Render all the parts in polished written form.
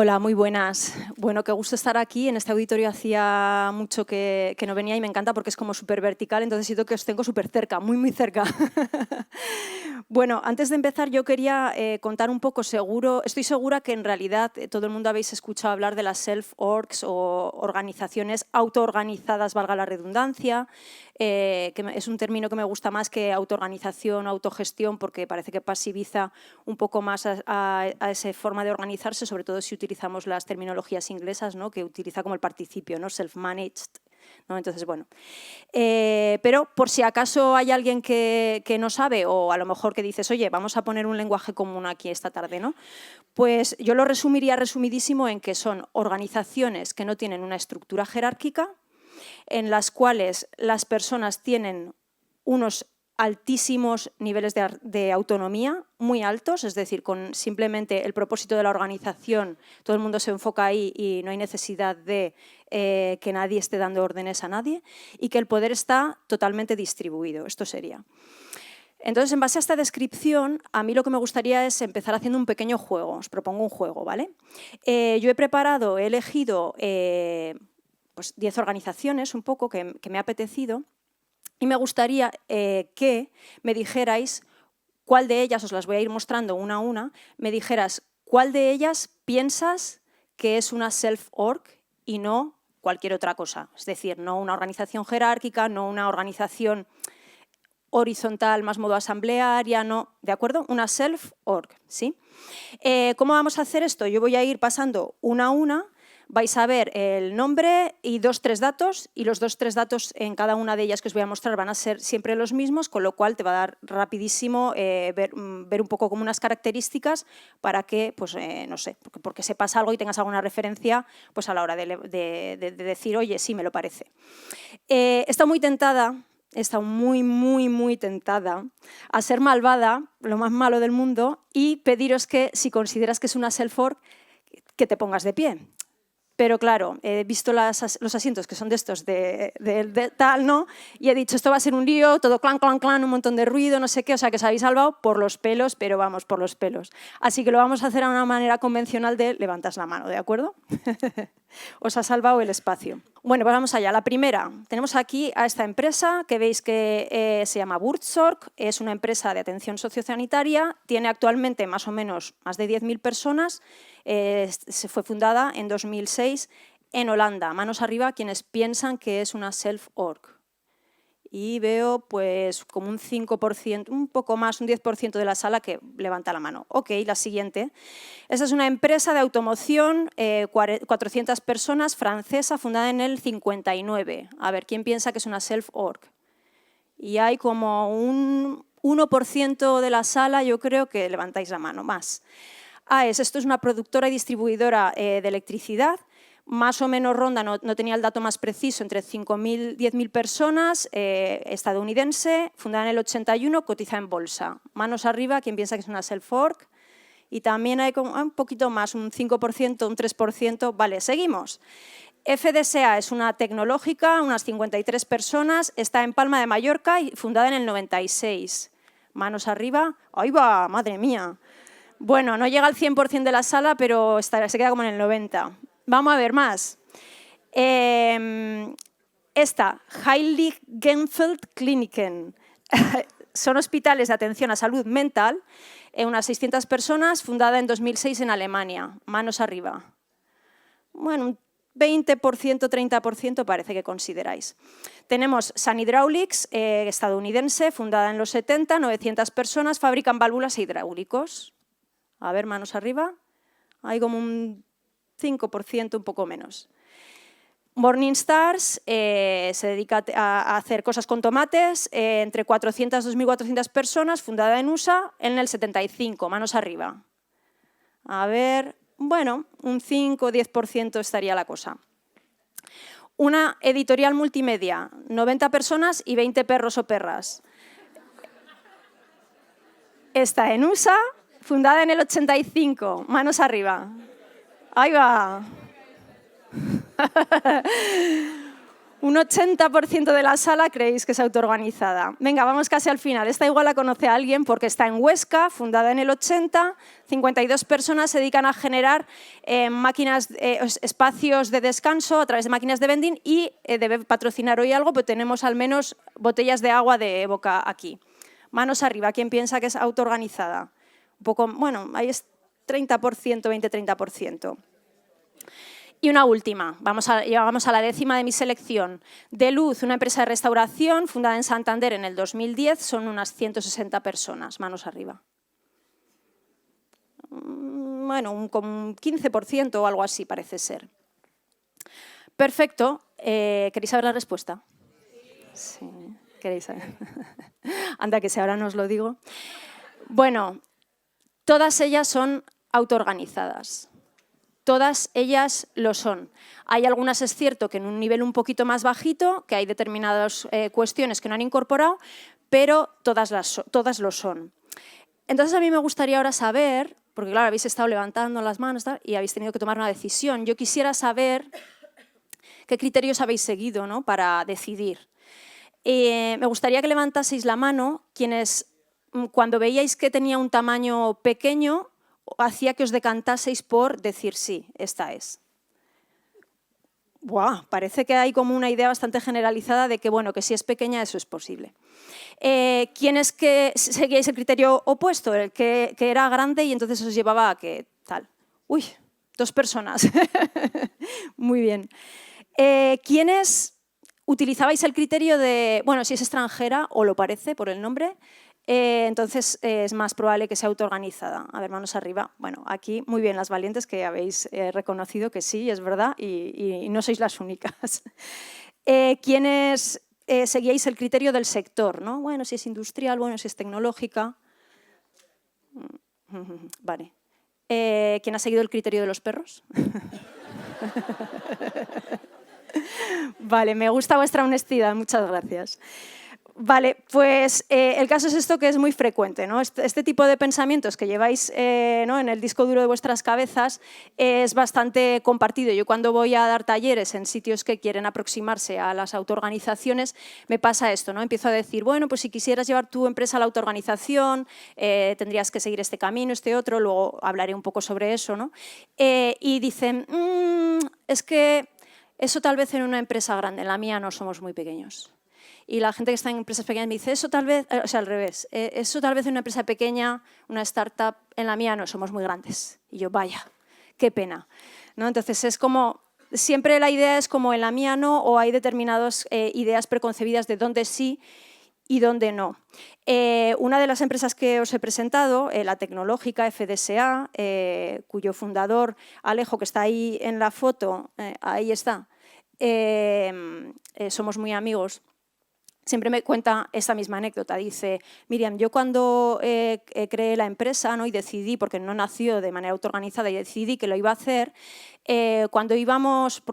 Hola, muy buenas. Bueno, qué gusto estar aquí. En este auditorio hacía mucho que no venía y me encanta porque es como súper vertical, entonces siento que os tengo súper cerca, muy cerca. Bueno, antes de empezar yo quería contar un poco, estoy segura que en realidad todo el mundo habéis escuchado hablar de las self-orgs o organizaciones autoorganizadas, valga la redundancia, es un término que me gusta más que autoorganización o autogestión porque parece que pasiviza un poco más a esa forma de organizarse, sobre todo si utilizamos las terminologías inglesas, ¿no? Que utiliza como el participio, ¿no? Self-managed, ¿no? Entonces, bueno. Pero por si acaso hay alguien que no sabe o a lo mejor que dices, oye, vamos a poner un lenguaje común aquí esta tarde, ¿no? Pues yo lo resumiría resumidísimo en que son organizaciones que no tienen una estructura jerárquica, en las cuales las personas tienen unos altísimos niveles de autonomía, muy altos, es decir, con simplemente el propósito de la organización, todo el mundo se enfoca ahí y no hay necesidad de que nadie esté dando órdenes a nadie y que el poder está totalmente distribuido. Esto sería. Entonces, en base a esta descripción, a mí lo que me gustaría es empezar haciendo un pequeño juego. Os propongo un juego, ¿vale? Yo he elegido pues 10 organizaciones un poco que me ha apetecido y me gustaría que me dijerais cuál de ellas, os las voy a ir mostrando una a una, me dijeras cuál de ellas piensas que es una self-org y no cualquier otra cosa. Es decir, no una organización jerárquica, no una organización horizontal más modo asamblearia, no, ¿de acuerdo? Una self-org, ¿sí? ¿Cómo vamos a hacer esto? Yo voy a ir pasando una a una, vais a ver el nombre y 2-3 datos, y los 2-3 datos en cada una de ellas que os voy a mostrar van a ser siempre los mismos, con lo cual te va a dar rapidísimo ver un poco como unas características para que, pues no sé, porque sepas algo y tengas alguna referencia pues a la hora de decir, oye, sí, me lo parece. He estado muy tentada. He estado muy tentada a ser malvada, lo más malo del mundo, y pediros que, si consideras que es una self-org, que te pongas de pie. Pero claro, he visto los asientos que son de estos, de tal, ¿no? Y he dicho, esto va a ser un lío, todo clan, un montón de ruido, no sé qué, o sea que os habéis salvado por los pelos, pero vamos, por los pelos. Así que lo vamos a hacer a una manera convencional de levantas la mano, ¿de acuerdo? Os ha salvado el espacio. Bueno, pues vamos allá. La primera, tenemos aquí a esta empresa que veis que se llama Buurtzorg, es una empresa de atención sociosanitaria, tiene actualmente más o menos más de 10.000 personas, se fue fundada en 2006 en Holanda. Manos arriba quienes piensan que es una self-org. Y veo pues como un 5%, un poco más, un 10% de la sala que levanta la mano. Ok, la siguiente. Esta es una empresa de automoción, 400 personas, francesa, fundada en el 59. A ver, ¿quién piensa que es una self-org? Y hay como un 1% de la sala, yo creo que levantáis la mano, más. Esto es una productora y distribuidora de electricidad. Más o menos ronda, no tenía el dato más preciso, entre 5.000 y 10.000 personas, estadounidense, fundada en el 81, cotiza en bolsa. Manos arriba, ¿quién piensa que es una self-org? Y también hay como un poquito más, un 5%, un 3%. Vale, seguimos. FDSA es una tecnológica, unas 53 personas, está en Palma de Mallorca y fundada en el 96. Manos arriba. ¡Ahí va! ¡Madre mía! Bueno, no llega al 100% de la sala, pero se queda como en el 90%. Vamos a ver más. Esta, Heilig-Genkfeld Kliniken. Son hospitales de atención a salud mental, unas 600 personas, fundada en 2006 en Alemania. Manos arriba. Bueno, un 20%, 30% parece que consideráis. Tenemos Sun Hydraulics, estadounidense, fundada en los 70, 900 personas, fabrican válvulas e hidráulicos. A ver, manos arriba. Hay como un 5%, un poco menos. Morningstars se dedica a hacer cosas con tomates, entre 400 y 2.400 personas, fundada en USA en el 75, manos arriba. A ver, bueno, un 5-10% estaría la cosa. Una editorial multimedia, 90 personas y 20 perros o perras. Está en USA, fundada en el 85, manos arriba. Ahí va. Un 80% de la sala creéis que es autoorganizada. Venga, vamos casi al final. Esta igual la conoce alguien porque está en Huesca, fundada en el 80. 52 personas se dedican a generar espacios de descanso a través de máquinas de vending y debe patrocinar hoy algo, pues tenemos al menos botellas de agua de Evoca aquí. Manos arriba, ¿quién piensa que es autoorganizada? Un poco, bueno, ahí es 30%, 20-30%. Y una última, llegamos a la 10ª de mi selección. De Luz, una empresa de restauración fundada en Santander en el 2010, son unas 160 personas, manos arriba. Bueno, como un 15% o algo así parece ser. Perfecto. ¿Queréis saber la respuesta? Sí. ¿Queréis saber? Anda, que si ahora no os lo digo. Bueno, todas ellas son autoorganizadas. Todas ellas lo son. Hay algunas, es cierto, que en un nivel un poquito más bajito, que hay determinadas cuestiones que no han incorporado, pero todas lo son. Entonces a mí me gustaría ahora saber, porque claro, habéis estado levantando las manos y habéis tenido que tomar una decisión. Yo quisiera saber qué criterios habéis seguido, ¿no?, para decidir. Me gustaría que levantaseis la mano quienes, cuando veíais que tenía un tamaño pequeño, hacía que os decantaseis por decir sí, esta es. Buah, parece que hay como una idea bastante generalizada de que, bueno, que si es pequeña eso es posible. ¿Quiénes que seguíais el criterio opuesto, el que era grande y entonces os llevaba a que tal? Uy, 2 personas. Muy bien. ¿Quiénes utilizabais el criterio de, bueno, si es extranjera o lo parece por el nombre, entonces es más probable que sea autoorganizada? A ver, manos arriba. Bueno, aquí muy bien las valientes que habéis reconocido que sí, es verdad, y no sois las únicas. ¿Quiénes seguíais el criterio del sector, ¿no? Bueno, si es industrial, bueno, si es tecnológica. Vale. ¿Quién ha seguido el criterio de los perros? Vale, me gusta vuestra honestidad, muchas gracias. Vale, pues el caso es esto, que es muy frecuente, ¿no? Este tipo de pensamientos que lleváis ¿no?, en el disco duro de vuestras cabezas es bastante compartido. Yo cuando voy a dar talleres en sitios que quieren aproximarse a las autoorganizaciones, me pasa esto, ¿no? Empiezo a decir, bueno, pues si quisieras llevar tu empresa a la autoorganización, tendrías que seguir este camino, este otro, luego hablaré un poco sobre eso, ¿no? Y dicen, es que eso tal vez en una empresa grande, en la mía no somos muy pequeños. Y la gente que está en empresas pequeñas me dice, eso tal vez, o sea, al revés, eso tal vez en una empresa pequeña, una startup, en la mía no, somos muy grandes. Y yo, vaya, qué pena, ¿no? Entonces es como, siempre la idea es como en la mía no, o hay determinadas ideas preconcebidas de dónde sí y dónde no. Una de las empresas que os he presentado, la tecnológica FDSA, cuyo fundador, Alejo, que está ahí en la foto, ahí está, somos muy amigos. Siempre me cuenta esta misma anécdota. Dice, Miriam, yo cuando creé la empresa, ¿no?, y decidí, porque no nació de manera autoorganizada, y decidí que lo iba a hacer, cuando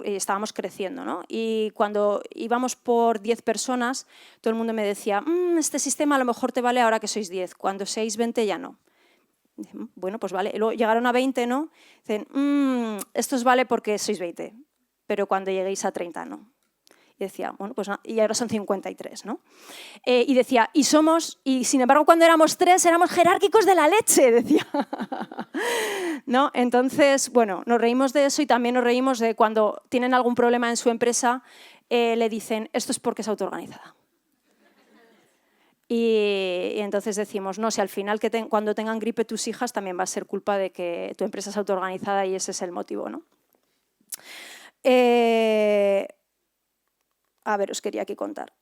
estábamos creciendo, ¿no?, y cuando íbamos por 10 personas, todo el mundo me decía, este sistema a lo mejor te vale ahora que sois 10, cuando seáis 20 ya no. Bueno, pues vale. Y luego llegaron a 20, ¿no? Dicen, esto os vale porque sois 20, pero cuando lleguéis a 30 no. Y decía, bueno, pues no, y ahora son 53, ¿no? Y decía, y sin embargo, cuando éramos 3, éramos jerárquicos de la leche, decía. ¿No? Entonces, bueno, nos reímos de eso y también nos reímos de cuando tienen algún problema en su empresa, le dicen, esto es porque es autoorganizada. Y entonces decimos, no, si al final cuando tengan gripe tus hijas también va a ser culpa de que tu empresa es autoorganizada y ese es el motivo, ¿no? A ver, os quería aquí contar.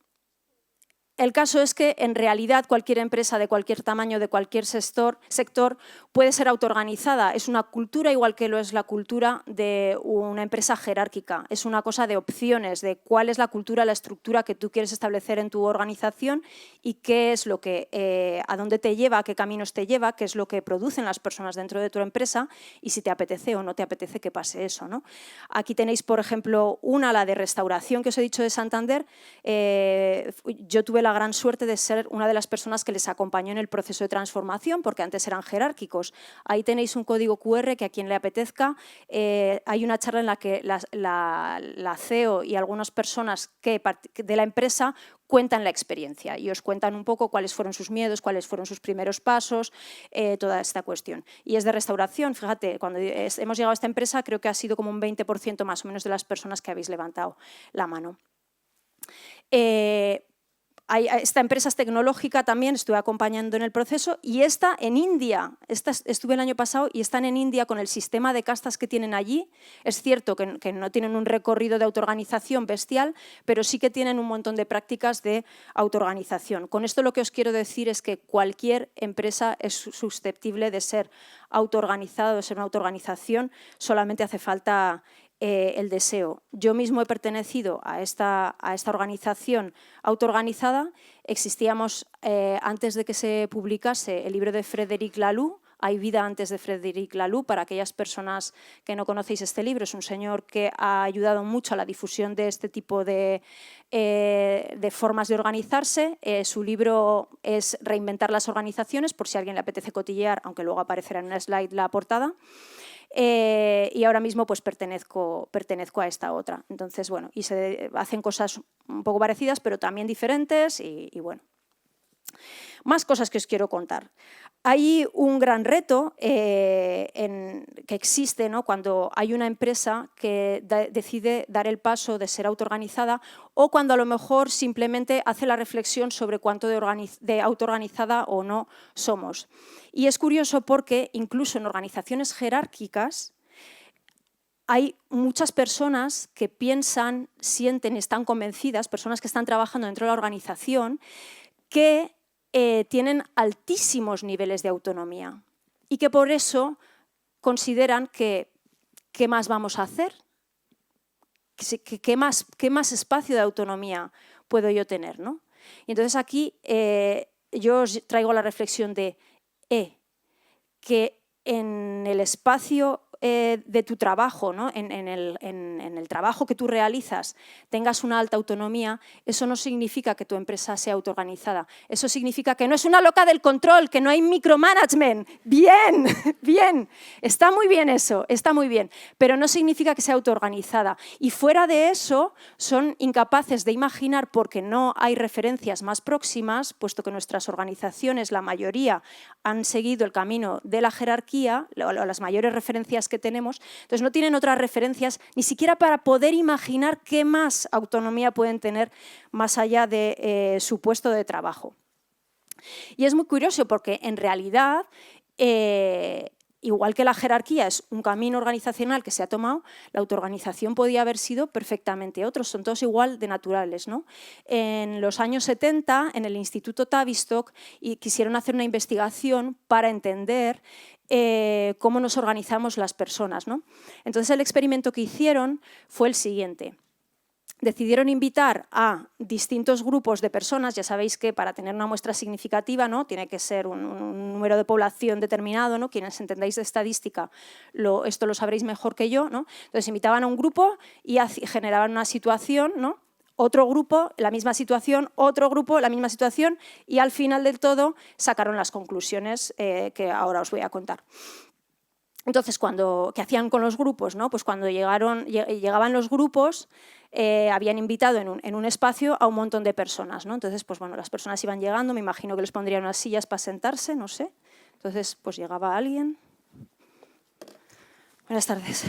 El caso es que, en realidad, cualquier empresa de cualquier tamaño, de cualquier sector, puede ser autoorganizada. Es una cultura igual que lo es la cultura de una empresa jerárquica. Es una cosa de opciones, de cuál es la cultura, la estructura que tú quieres establecer en tu organización y qué es lo que, a dónde te lleva, a qué caminos te lleva, qué es lo que producen las personas dentro de tu empresa y si te apetece o no te apetece que pase eso, ¿no? Aquí tenéis, por ejemplo, la de restauración que os he dicho de Santander. Yo tuve la gran suerte de ser una de las personas que les acompañó en el proceso de transformación, porque antes eran jerárquicos. Ahí tenéis un código QR que a quien le apetezca. Hay una charla en la que la CEO y algunas personas de la empresa cuentan la experiencia y os cuentan un poco cuáles fueron sus miedos, cuáles fueron sus primeros pasos, toda esta cuestión. Y es de restauración, fíjate, cuando hemos llegado a esta empresa creo que ha sido como un 20% más o menos de las personas que habéis levantado la mano. Esta empresa es tecnológica también, estuve acompañando en el proceso y está en India. Estuve el año pasado y están en India con el sistema de castas que tienen allí. Es cierto que no tienen un recorrido de autoorganización bestial, pero sí que tienen un montón de prácticas de autoorganización. Con esto lo que os quiero decir es que cualquier empresa es susceptible de ser autoorganizada, de ser una autoorganización, solamente hace falta el deseo. Yo mismo he pertenecido a esta organización autoorganizada. Existíamos antes de que se publicase el libro de Frédéric Laloux. Hay vida antes de Frédéric Laloux. Para aquellas personas que no conocéis este libro, es un señor que ha ayudado mucho a la difusión de este tipo de formas de organizarse. Su libro es Reinventar las organizaciones, por si a alguien le apetece cotillear, aunque luego aparecerá en una slide la portada. Y ahora mismo pues pertenezco a esta otra. Entonces, bueno, y se hacen cosas un poco parecidas, pero también diferentes y bueno. Más cosas que os quiero contar. Hay un gran reto que existe, ¿no?, cuando hay una empresa que decide dar el paso de ser autoorganizada o cuando a lo mejor simplemente hace la reflexión sobre cuánto de autoorganizada o no somos. Y es curioso porque incluso en organizaciones jerárquicas hay muchas personas que piensan, sienten, están convencidas, personas que están trabajando dentro de la organización, que tienen altísimos niveles de autonomía y que por eso consideran que ¿qué más vamos a hacer? ¿Qué más espacio de autonomía puedo yo tener, ¿no? Y entonces aquí yo os traigo la reflexión de que en el espacio de tu trabajo, ¿no?, en el trabajo que tú realizas, tengas una alta autonomía, eso no significa que tu empresa sea autoorganizada. Eso significa que no es una loca del control, que no hay micromanagement. Bien, bien, está muy bien eso, está muy bien, pero no significa que sea autoorganizada. Y fuera de eso, son incapaces de imaginar, porque no hay referencias más próximas, puesto que nuestras organizaciones, la mayoría, han seguido el camino de la jerarquía, las mayores referencias que tenemos, entonces no tienen otras referencias ni siquiera para poder imaginar qué más autonomía pueden tener más allá de su puesto de trabajo. Y es muy curioso porque en realidad, igual que la jerarquía es un camino organizacional que se ha tomado, la autoorganización podía haber sido perfectamente otro, son todos igual de naturales, ¿no? En los años 70, en el Instituto Tavistock, quisieron hacer una investigación para entender cómo nos organizamos las personas, ¿no? Entonces el experimento que hicieron fue el siguiente. Decidieron invitar a distintos grupos de personas. Ya sabéis que para tener una muestra significativa, ¿no?, tiene que ser un número de población determinado, ¿no? Quienes entendáis de estadística, esto lo sabréis mejor que yo, ¿no? Entonces invitaban a un grupo y generaban una situación, ¿no?, otro grupo, la misma situación, otro grupo, la misma situación, y al final del todo sacaron las conclusiones que ahora os voy a contar. Entonces, ¿qué hacían con los grupos, ¿no? Pues cuando llegaban los grupos, habían invitado en un espacio a un montón de personas, ¿no? Entonces, pues bueno, las personas iban llegando, me imagino que les pondrían unas sillas para sentarse, no sé. Entonces, pues llegaba alguien. Buenas tardes.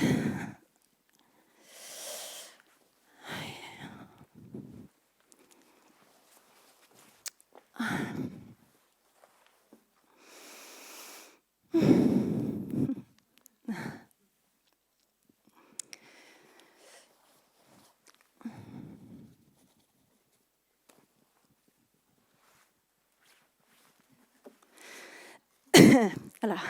Hola.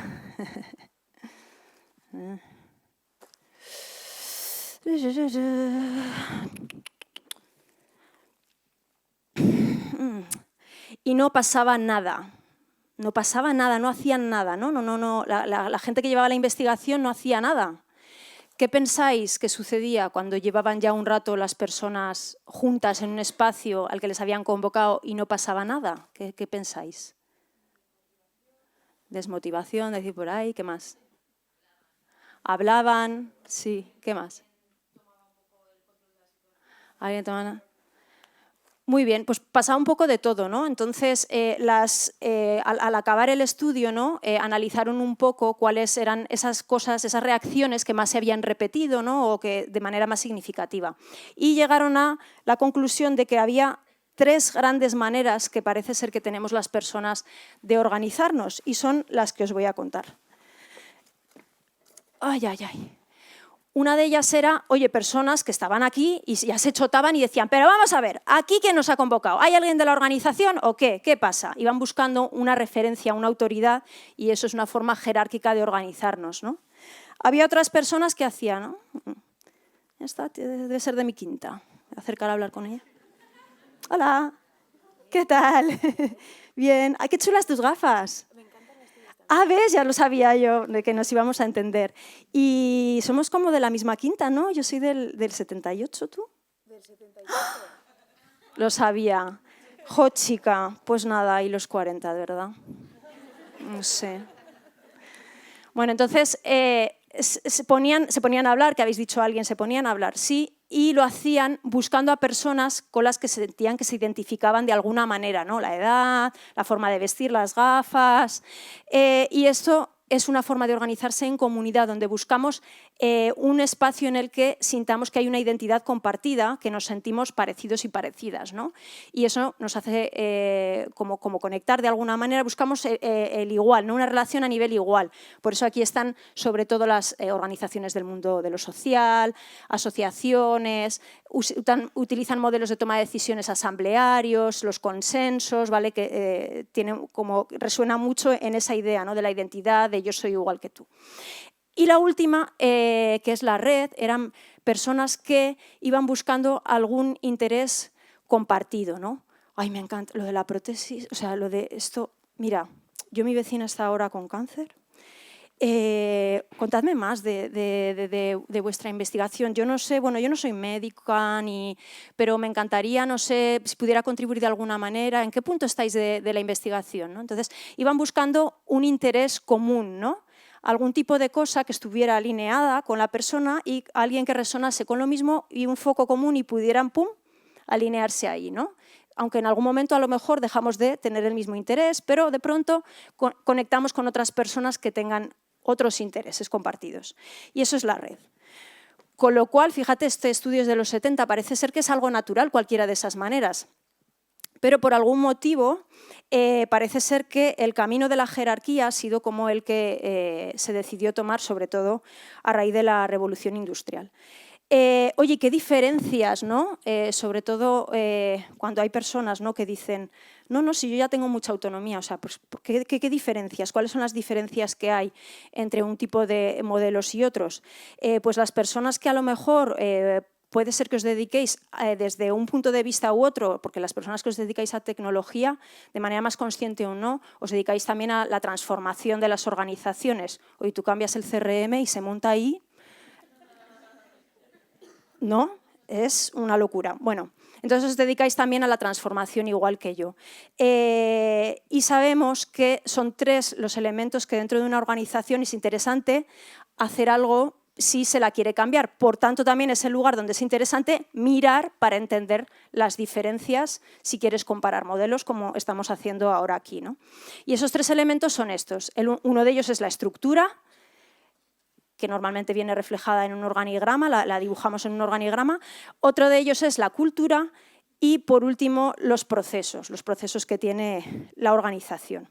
Y no pasaba nada. No pasaba nada, no hacían nada, ¿no? La gente que llevaba la investigación no hacía nada. ¿Qué pensáis que sucedía cuando llevaban ya un rato las personas juntas en un espacio al que les habían convocado y no pasaba nada? ¿Qué pensáis? Desmotivación, decir por ahí, ¿qué más? Hablaban, sí, ¿qué más? ¿Alguien tomaba? Muy bien, pues pasaba un poco de todo, ¿no? Entonces, al acabar el estudio, ¿no? Analizaron un poco cuáles eran esas cosas, esas reacciones que más se habían repetido, ¿no? O que de manera más significativa. Y llegaron a la conclusión de que había 3 grandes maneras que parece ser que tenemos las personas de organizarnos, y son las que os voy a contar. Ay, ay, ay. Una de ellas era, oye, personas que estaban aquí y ya se chotaban y decían, pero vamos a ver, ¿aquí quién nos ha convocado? ¿Hay alguien de la organización o qué? ¿Qué pasa? Iban buscando una referencia, una autoridad, y eso es una forma jerárquica de organizarnos, ¿no? Había otras personas que hacían, ¿no? Esta debe ser de mi quinta. Voy a acercar a hablar con ella. Hola, ¿qué tal? Bien. Ay, qué chulas tus gafas. Ah, ¿ves? Ya lo sabía yo, de que nos íbamos a entender. Y somos como de la misma quinta, ¿no? Yo soy del 78, ¿tú? Del 78. Lo sabía. Jo, chica, pues nada, y los 40, de verdad. No sé. Bueno, entonces se ponían a hablar, que habéis dicho a alguien, se ponían a hablar, sí, y lo hacían buscando a personas con las que sentían que se identificaban de alguna manera, ¿no? La edad, la forma de vestir, las gafas, y esto es una forma de organizarse en comunidad, donde buscamos un espacio en el que sintamos que hay una identidad compartida, que nos sentimos parecidos y parecidas, ¿no? Y eso nos hace como conectar de alguna manera, buscamos el igual, ¿no? Una relación a nivel igual. Por eso aquí están sobre todo las organizaciones del mundo de lo social, asociaciones, utilizan modelos de toma de decisiones asamblearios, los consensos, ¿vale? Que tienen como, resuena mucho en esa idea, ¿no? De la identidad, de yo soy igual que tú. Y la última, que es la red, eran personas que iban buscando algún interés compartido, ¿no? Ay, me encanta lo de la prótesis, o sea, lo de esto. Mira, mi vecina está ahora con cáncer. Contadme más de vuestra investigación. Yo no sé, bueno, yo no soy médica, pero me encantaría, no sé, si pudiera contribuir de alguna manera. ¿En qué punto estáis de la investigación, ¿no? Entonces, iban buscando un interés común, ¿no? Algún tipo de cosa que estuviera alineada con la persona y alguien que resonase con lo mismo y un foco común y pudieran, pum, alinearse ahí, ¿no? Aunque en algún momento a lo mejor dejamos de tener el mismo interés, pero de pronto conectamos con otras personas que tengan otros intereses compartidos. Y eso es la red. Con lo cual, fíjate, este estudio es de los 70, parece ser que es algo natural cualquiera de esas maneras. Pero por algún motivo parece ser que el camino de la jerarquía ha sido como el que se decidió tomar, sobre todo a raíz de la revolución industrial. Oye, ¿qué diferencias, ¿no? Sobre todo cuando hay personas, ¿no? Que dicen, no, si yo ya tengo mucha autonomía, o sea, pues, ¿qué diferencias? ¿Cuáles son las diferencias que hay entre un tipo de modelos y otros? Pues las personas que a lo mejor puede ser que os dediquéis desde un punto de vista u otro, porque las personas que os dedicáis a tecnología, de manera más consciente o no, os dedicáis también a la transformación de las organizaciones. Hoy tú cambias el CRM y se monta ahí. ¿No? Es una locura. Bueno, entonces os dedicáis también a la transformación igual que yo. Y sabemos que son 3 los elementos que dentro de una organización es interesante hacer algo si se la quiere cambiar. Por tanto, también es el lugar donde es interesante mirar para entender las diferencias si quieres comparar modelos, como estamos haciendo ahora aquí, ¿no? Y esos 3 elementos son estos. Uno de ellos es la estructura, que normalmente viene reflejada en un organigrama, la dibujamos en un organigrama. Otro de ellos es la cultura y, por último, los procesos que tiene la organización.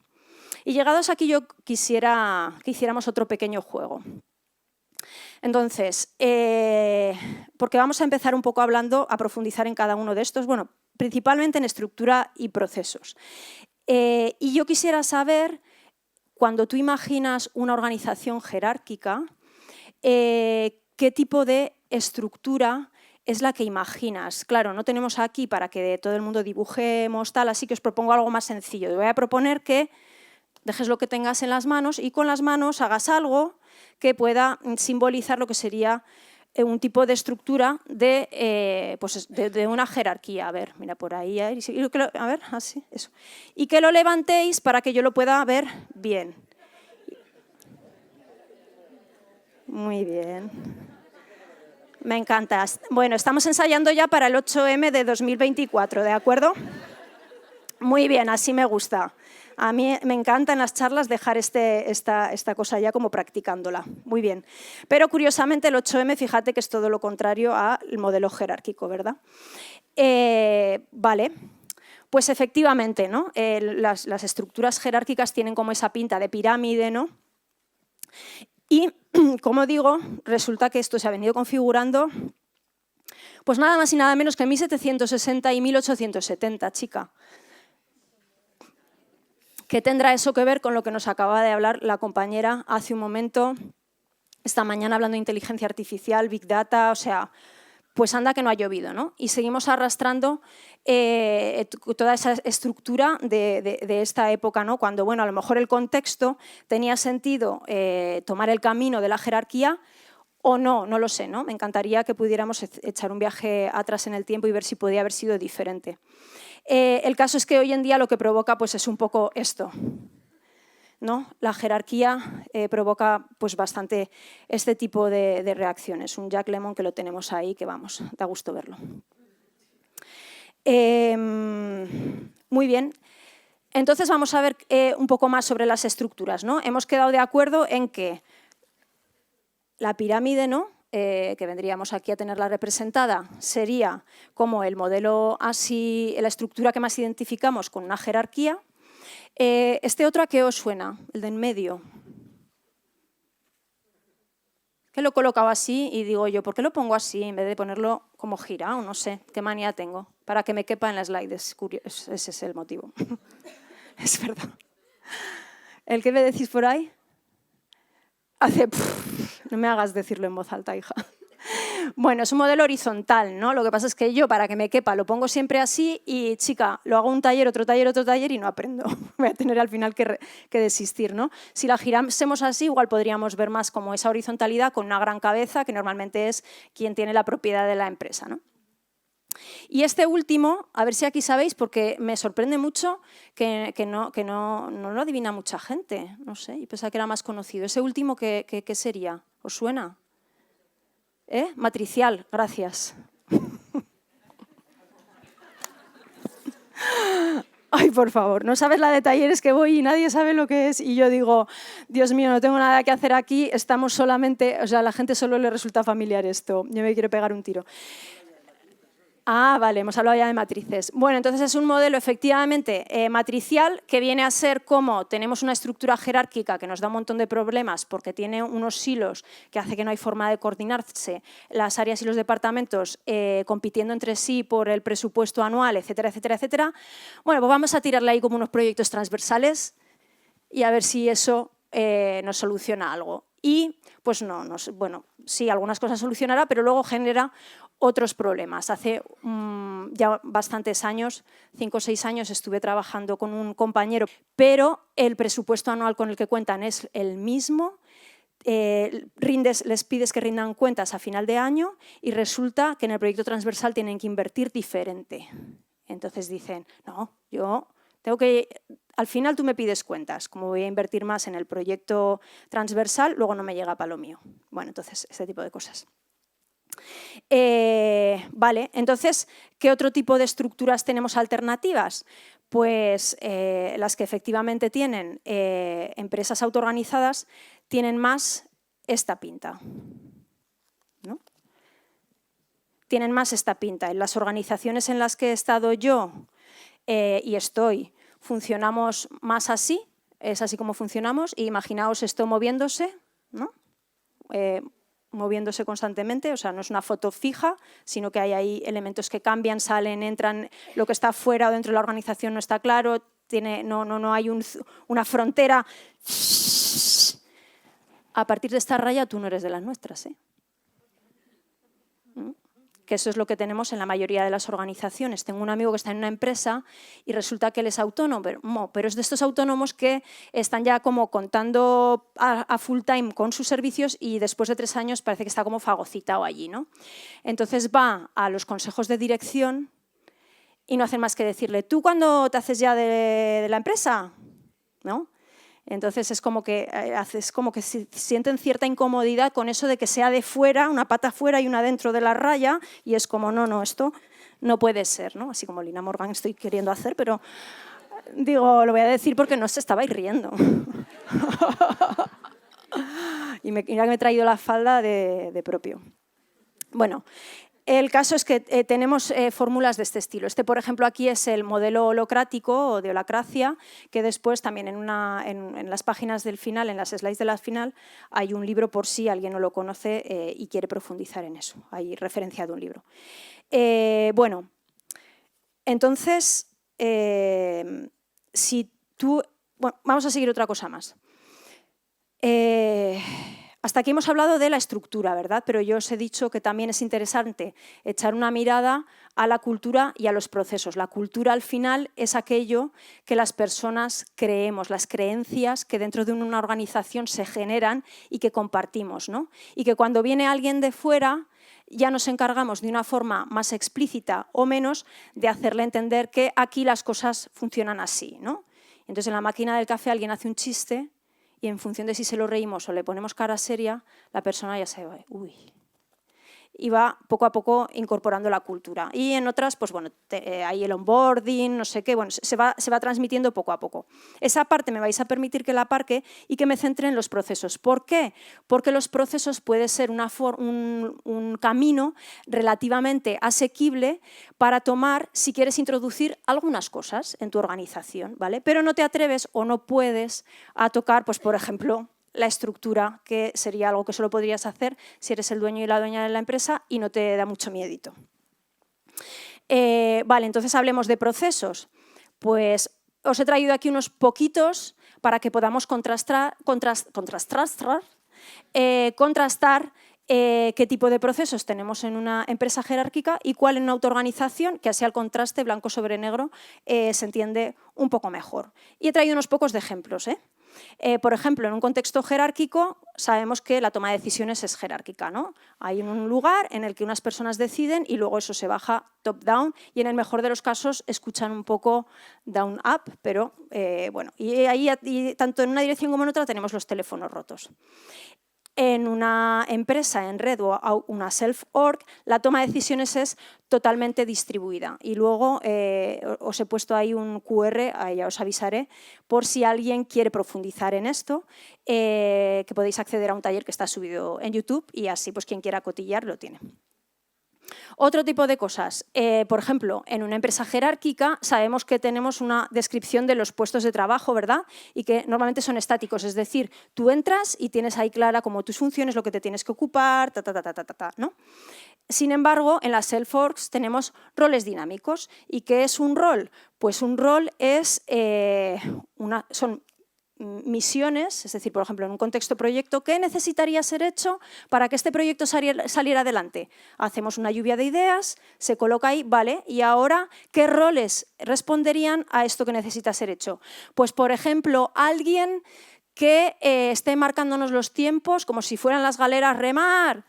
Y llegados aquí, yo quisiera que hiciéramos otro pequeño juego. Entonces, porque vamos a empezar un poco hablando, a profundizar en cada uno de estos, bueno, principalmente en estructura y procesos. Y yo quisiera saber, cuando tú imaginas una organización jerárquica, ¿qué tipo de estructura es la que imaginas? Claro, no tenemos aquí para que todo el mundo dibujemos, tal, así que os propongo algo más sencillo. Te voy a proponer que dejes lo que tengas en las manos y con las manos hagas algo que pueda simbolizar lo que sería un tipo de estructura de una jerarquía. A ver, mira, por ahí. A ver, así, eso. Y que lo levantéis para que yo lo pueda ver bien. Muy bien. Me encanta. Bueno, estamos ensayando ya para el 8M de 2024, ¿de acuerdo? Muy bien, así me gusta. A mí me encanta en las charlas dejar esta cosa ya como practicándola. Muy bien. Pero curiosamente el 8M, fíjate que es todo lo contrario al modelo jerárquico, ¿verdad? Vale. Pues efectivamente, ¿no? Las estructuras jerárquicas tienen como esa pinta de pirámide, ¿no? Y, como digo, resulta que esto se ha venido configurando pues nada más y nada menos que en 1760 y 1870, chica. ¿Qué tendrá eso que ver con lo que nos acaba de hablar la compañera hace un momento, esta mañana hablando de inteligencia artificial, Big Data? O sea, pues anda que no ha llovido, ¿no? Y seguimos arrastrando toda esa estructura de esta época, ¿no? Cuando, bueno, a lo mejor el contexto tenía sentido tomar el camino de la jerarquía o no, no lo sé, ¿no? Me encantaría que pudiéramos echar un viaje atrás en el tiempo y ver si podía haber sido diferente. El caso es que hoy en día lo que provoca pues, es un poco esto, ¿no? La jerarquía provoca pues, bastante este tipo de reacciones. Un Jack Lemmon que lo tenemos ahí, que vamos, da gusto verlo. Muy bien. Entonces vamos a ver un poco más sobre las estructuras, ¿no? Hemos quedado de acuerdo en que la pirámide, ¿no? Que vendríamos aquí a tenerla representada, sería como el modelo así, la estructura que más identificamos con una jerarquía. Este otro, ¿a qué os suena? El de en medio. Que lo he colocado así y digo yo, ¿por qué lo pongo así en vez de ponerlo como girado? No sé, qué manía tengo. Para que me quepa en la slide, ese es el motivo. Es verdad. ¿El qué me decís por ahí? Hace... No me hagas decirlo en voz alta, hija. Bueno, es un modelo horizontal, ¿no? Lo que pasa es que yo, para que me quepa, lo pongo siempre así y, chica, lo hago un taller, otro taller y no aprendo. Voy a tener al final que desistir, ¿no? Si la girásemos así, igual podríamos ver más como esa horizontalidad con una gran cabeza, que normalmente es quien tiene la propiedad de la empresa, ¿no? Y este último, a ver si aquí sabéis, porque me sorprende mucho que no lo adivina mucha gente. No sé, y pensaba que era más conocido. ¿Ese último qué sería? ¿Os suena? Matricial, gracias. Ay, por favor, no sabes la de talleres que voy y nadie sabe lo que es. Y yo digo, Dios mío, no tengo nada que hacer aquí, estamos solamente, o sea, a la gente solo le resulta familiar esto. Yo me quiero pegar un tiro. Ah, vale, hemos hablado ya de matrices. Bueno, entonces es un modelo efectivamente matricial que viene a ser como tenemos una estructura jerárquica que nos da un montón de problemas porque tiene unos silos que hace que no hay forma de coordinarse, las áreas y los departamentos compitiendo entre sí por el presupuesto anual, etcétera, etcétera, etcétera. Bueno, pues vamos a tirarle ahí como unos proyectos transversales y a ver si eso nos soluciona algo. Y pues no, bueno, sí, algunas cosas solucionará, pero luego genera otros problemas. Hace ya bastantes años, 5 o 6 años, estuve trabajando con un compañero, pero el presupuesto anual con el que cuentan es el mismo. Les pides que rindan cuentas a final de año y resulta que en el proyecto transversal tienen que invertir diferente. Entonces dicen, no, yo tengo que... Al final tú me pides cuentas, como voy a invertir más en el proyecto transversal, luego no me llega para lo mío. Bueno, entonces, este tipo de cosas. Vale, entonces, ¿qué otro tipo de estructuras tenemos alternativas? Pues las que efectivamente tienen empresas autoorganizadas tienen más esta pinta, ¿no? Tienen más esta pinta. En las organizaciones en las que he estado yo y estoy, funcionamos más así, es así como funcionamos, y imaginaos esto moviéndose, ¿no? Moviéndose constantemente, o sea, no es una foto fija, sino que hay ahí elementos que cambian, salen, entran, lo que está fuera o dentro de la organización no está claro, no hay una frontera. A partir de esta raya tú no eres de las nuestras, ¿eh? que eso es lo que tenemos en la mayoría de las organizaciones. Tengo un amigo que está en una empresa y resulta que él es autónomo, pero es de estos autónomos que están ya como contando a full time con sus servicios y después de 3 años parece que está como fagocitado allí, ¿no? Entonces va a los consejos de dirección y no hacen más que decirle, ¿tú cuándo te haces ya de la empresa? ¿No? Entonces es como que sienten cierta incomodidad con eso de que sea de fuera, una pata fuera y una dentro de la raya, y es como, no, esto no puede ser, ¿no? Así como Lina Morgan estoy queriendo hacer, pero digo, lo voy a decir porque no se estabais riendo. Y mira que me he traído la falda de propio. Bueno, el caso es que tenemos fórmulas de este estilo. Por ejemplo, aquí es el modelo holocrático o de holacracia, que después también en las páginas del final, en las slides de la final, hay un libro por si alguien no lo conoce y quiere profundizar en eso. Hay referencia de un libro. Bueno, entonces, si tú... Bueno, vamos a seguir otra cosa más. Hasta aquí hemos hablado de la estructura, ¿verdad? Pero yo os he dicho que también es interesante echar una mirada a la cultura y a los procesos. La cultura, al final, es aquello que las personas creemos, las creencias que dentro de una organización se generan y que compartimos, ¿no? Y que cuando viene alguien de fuera, ya nos encargamos de una forma más explícita o menos de hacerle entender que aquí las cosas funcionan así, ¿no? Entonces, en la máquina del café alguien hace un chiste y en función de si se lo reímos o le ponemos cara seria, la persona ya se va, uy. Y va poco a poco incorporando la cultura. Y en otras, pues bueno, hay el onboarding, no sé qué, bueno, se va transmitiendo poco a poco. Esa parte me vais a permitir que la aparque y que me centre en los procesos. ¿Por qué? Porque los procesos puede ser un camino relativamente asequible para tomar si quieres introducir algunas cosas en tu organización, ¿vale? Pero no te atreves o no puedes a tocar, pues por ejemplo, la estructura, que sería algo que solo podrías hacer si eres el dueño y la dueña de la empresa y no te da mucho miedito. Vale, entonces hablemos de procesos. Pues os he traído aquí unos poquitos para que podamos contrastar qué tipo de procesos tenemos en una empresa jerárquica y cuál en una autoorganización, que así al contraste blanco sobre negro se entiende un poco mejor. Y he traído unos pocos de ejemplos, por ejemplo, en un contexto jerárquico sabemos que la toma de decisiones es jerárquica, ¿no? Hay un lugar en el que unas personas deciden y luego eso se baja top-down y en el mejor de los casos escuchan un poco down-up, pero bueno, y ahí tanto en una dirección como en otra tenemos los teléfonos rotos. En una empresa en red o una self-org, la toma de decisiones es totalmente distribuida. Y luego os he puesto ahí un QR, ya os avisaré, por si alguien quiere profundizar en esto, que podéis acceder a un taller que está subido en YouTube y así pues quien quiera cotillar lo tiene. Otro tipo de cosas, por ejemplo, en una empresa jerárquica sabemos que tenemos una descripción de los puestos de trabajo, ¿verdad? Y que normalmente son estáticos, es decir, tú entras y tienes ahí clara como tus funciones, lo que te tienes que ocupar, ¿no? Sin embargo, en las self-orgs tenemos roles dinámicos. ¿Y qué es un rol? Pues un rol son misiones, es decir, por ejemplo, en un contexto proyecto, ¿qué necesitaría ser hecho para que este proyecto saliera adelante? Hacemos una lluvia de ideas, se coloca ahí, vale, y ahora, ¿qué roles responderían a esto que necesita ser hecho? Pues, por ejemplo, alguien que esté marcándonos los tiempos como si fueran las galeras, remar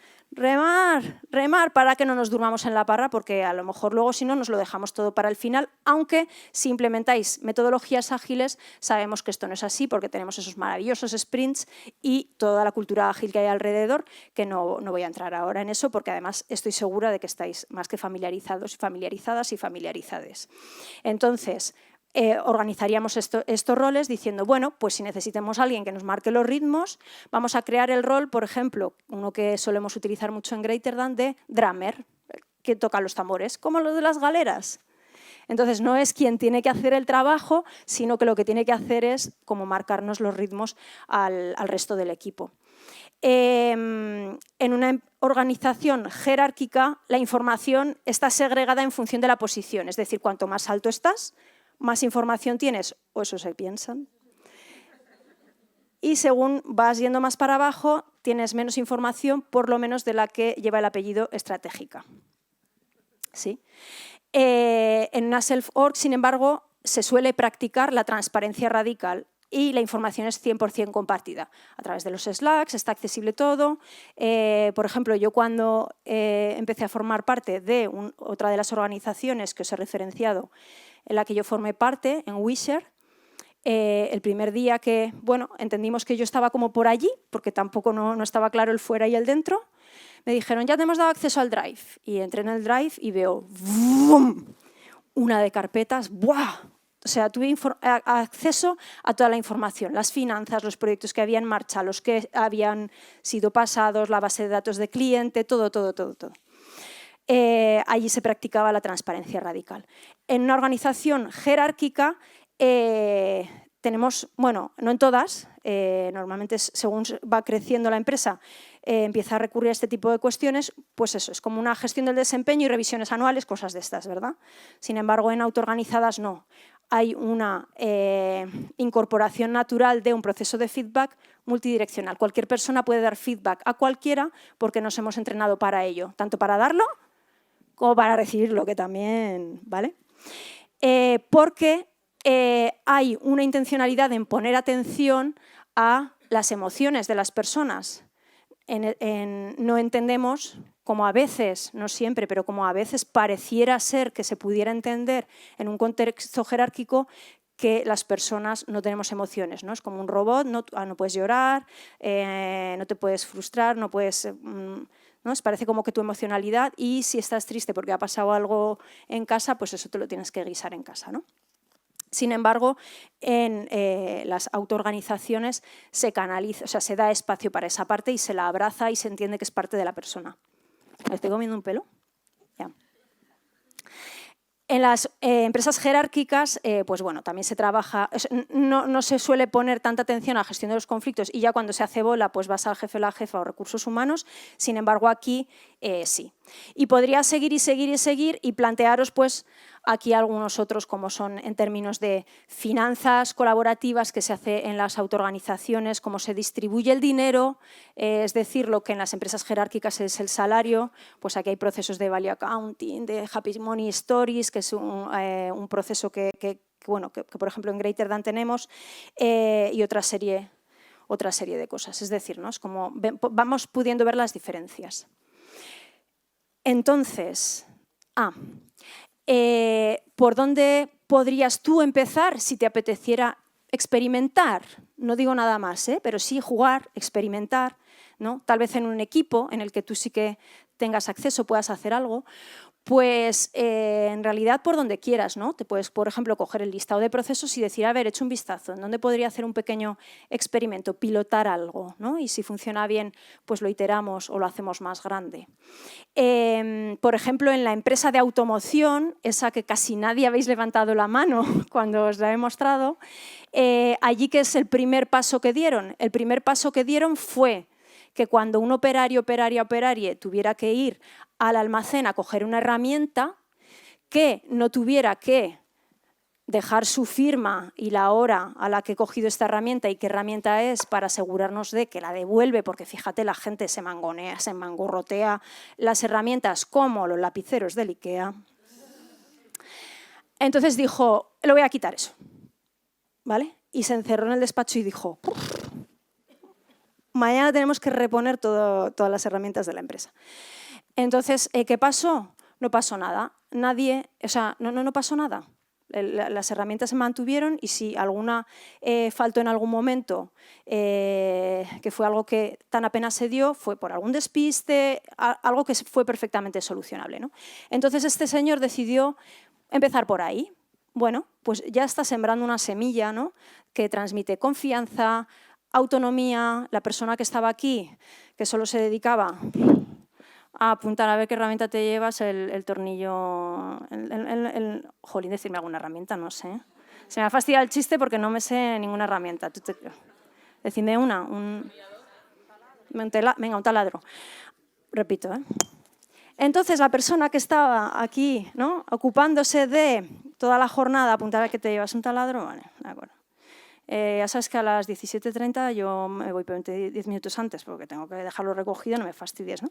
para que no nos durmamos en la parra, porque a lo mejor luego si no nos lo dejamos todo para el final, aunque si implementáis metodologías ágiles sabemos que esto no es así porque tenemos esos maravillosos sprints y toda la cultura ágil que hay alrededor, que no voy a entrar ahora en eso porque además estoy segura de que estáis más que familiarizados, familiarizadas y familiarizades. Entonces, organizaríamos estos roles diciendo, bueno, pues si necesitamos a alguien que nos marque los ritmos, vamos a crear el rol, por ejemplo, uno que solemos utilizar mucho en Greater Than, de drummer, que toca los tambores, como los de las galeras. Entonces, no es quien tiene que hacer el trabajo, sino que lo que tiene que hacer es como marcarnos los ritmos al resto del equipo. En una organización jerárquica, la información está segregada en función de la posición, es decir, cuanto más alto estás, más información tienes, o eso se piensan. Y según vas yendo más para abajo, tienes menos información, por lo menos de la que lleva el apellido estratégica. ¿sí? En una self-org, sin embargo, se suele practicar la transparencia radical y la información es 100% compartida. A través de los Slacks está accesible todo. Por ejemplo, yo cuando empecé a formar parte de otra de las organizaciones que os he referenciado, en la que yo formé parte, en Wishare, el primer día que, bueno, entendimos que yo estaba como por allí, porque tampoco no estaba claro el fuera y el dentro, me dijeron, ya te hemos dado acceso al Drive. Y entré en el Drive y veo ¡vum! Una de carpetas, ¡buah! O sea, tuve acceso a toda la información, las finanzas, los proyectos que había en marcha, los que habían sido pasados, la base de datos de cliente, todo. Allí se practicaba la transparencia radical. En una organización jerárquica tenemos, bueno, no en todas, normalmente según va creciendo la empresa, empieza a recurrir a este tipo de cuestiones, pues eso, es como una gestión del desempeño y revisiones anuales, cosas de estas, ¿verdad? Sin embargo, en autoorganizadas no. Hay una incorporación natural de un proceso de feedback multidireccional. Cualquier persona puede dar feedback a cualquiera porque nos hemos entrenado para ello, tanto para darlo como para recibirlo, que también, ¿vale? Porque hay una intencionalidad en poner atención a las emociones de las personas. No entendemos, como a veces, no siempre, pero como a veces pareciera ser que se pudiera entender en un contexto jerárquico, que las personas no tenemos emociones, ¿no? Es como un robot, no puedes llorar, no te puedes frustrar, no puedes... ¿no? Parece como que tu emocionalidad, y si estás triste porque ha pasado algo en casa, pues eso te lo tienes que guisar en casa, ¿no? Sin embargo, en las autoorganizaciones se canaliza, o sea, se da espacio para esa parte y se la abraza y se entiende que es parte de la persona. ¿Me estoy comiendo un pelo? Ya. En las empresas jerárquicas, pues bueno, también se trabaja, no se suele poner tanta atención a la gestión de los conflictos y ya cuando se hace bola, pues vas al jefe o la jefa o recursos humanos. Sin embargo, aquí sí. Y podría seguir y plantearos, pues, aquí algunos otros, como son en términos de finanzas colaborativas que se hace en las autoorganizaciones, cómo se distribuye el dinero, es decir, lo que en las empresas jerárquicas es el salario, pues aquí hay procesos de value accounting, de happy money stories, que es un proceso que, por ejemplo, en Greater Than tenemos, y otra serie de cosas. Es decir, ¿no? Es como vamos pudiendo ver las diferencias. Entonces, ¿por dónde podrías tú empezar si te apeteciera experimentar? No digo nada más, pero sí jugar, experimentar, ¿no? Tal vez en un equipo en el que tú sí que tengas acceso, puedas hacer algo. Pues en realidad por donde quieras, ¿no? Te puedes, por ejemplo, coger el listado de procesos y decir, a ver, he hecho un vistazo, ¿en dónde podría hacer un pequeño experimento, pilotar algo, ¿no? Y si funciona bien, pues lo iteramos o lo hacemos más grande. Por ejemplo, en la empresa de automoción, esa que casi nadie habéis levantado la mano cuando os la he mostrado, allí que es el primer paso que dieron. El primer paso que dieron fue que cuando un operarie tuviera que ir al almacén a coger una herramienta, que no tuviera que dejar su firma y la hora a la que he cogido esta herramienta y qué herramienta es para asegurarnos de que la devuelve, porque fíjate, la gente se mangonea, se mangorrotea las herramientas como los lapiceros del IKEA. Entonces dijo, le voy a quitar eso, ¿vale? Y se encerró en el despacho y dijo, mañana tenemos que reponer todas las herramientas de la empresa. Entonces, ¿qué pasó? No pasó nada. Nadie, o sea, no pasó nada. Las herramientas se mantuvieron y si alguna faltó en algún momento, que fue algo que tan apenas se dio, fue por algún despiste, algo que fue perfectamente solucionable, ¿no? Entonces, este señor decidió empezar por ahí. Bueno, pues ya está sembrando una semilla, ¿no? Que transmite confianza, autonomía. La persona que estaba aquí, que solo se dedicaba a apuntar a ver qué herramienta te llevas, el tornillo, jolín, decirme alguna herramienta, no sé. Se me ha fastidiado el chiste porque no me sé ninguna herramienta. Decidme una. Venga, un taladro. Repito, Entonces, la persona que estaba aquí, ¿no? Ocupándose de toda la jornada, apuntar a que te llevas un taladro, vale, de acuerdo. Ya sabes que a las 17:30 yo me voy 10 minutos antes porque tengo que dejarlo recogido, no me fastidies, ¿no?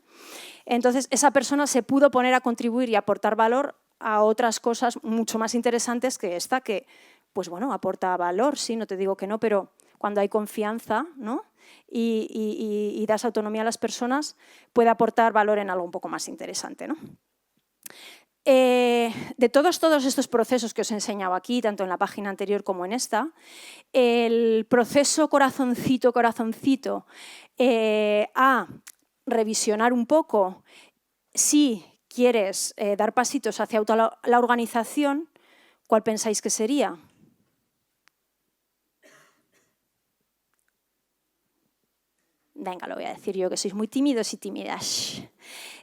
Entonces, esa persona se pudo poner a contribuir y aportar valor a otras cosas mucho más interesantes que esta, que, pues bueno, aporta valor, sí, no te digo que no, pero cuando hay confianza, ¿no? y das autonomía a las personas, puede aportar valor en algo un poco más interesante, ¿no? De todos estos procesos que os he enseñado aquí, tanto en la página anterior como en esta, el proceso corazoncito, a revisionar un poco si quieres dar pasitos hacia la organización, ¿cuál pensáis que sería? Venga, lo voy a decir yo, que sois muy tímidos y tímidas.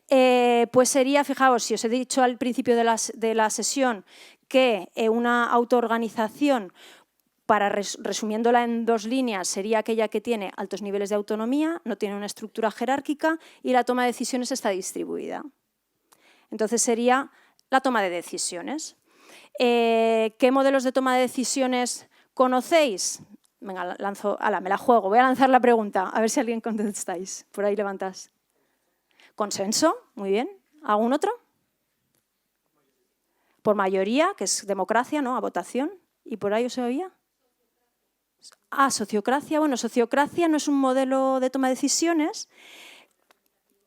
Pues sería, fijaos, si os he dicho al principio de la sesión que una autoorganización, resumiéndola en 2 líneas, sería aquella que tiene altos niveles de autonomía, no tiene una estructura jerárquica y la toma de decisiones está distribuida. Entonces sería la toma de decisiones. ¿Qué modelos de toma de decisiones conocéis? Venga, me la juego, voy a lanzar la pregunta, a ver si alguien contestáis. Por ahí levantás. Consenso, muy bien. ¿Algún otro? Por mayoría, que es democracia, ¿no? A votación. ¿Y por ahí os oía? Sociocracia. Bueno, sociocracia no es un modelo de toma de decisiones,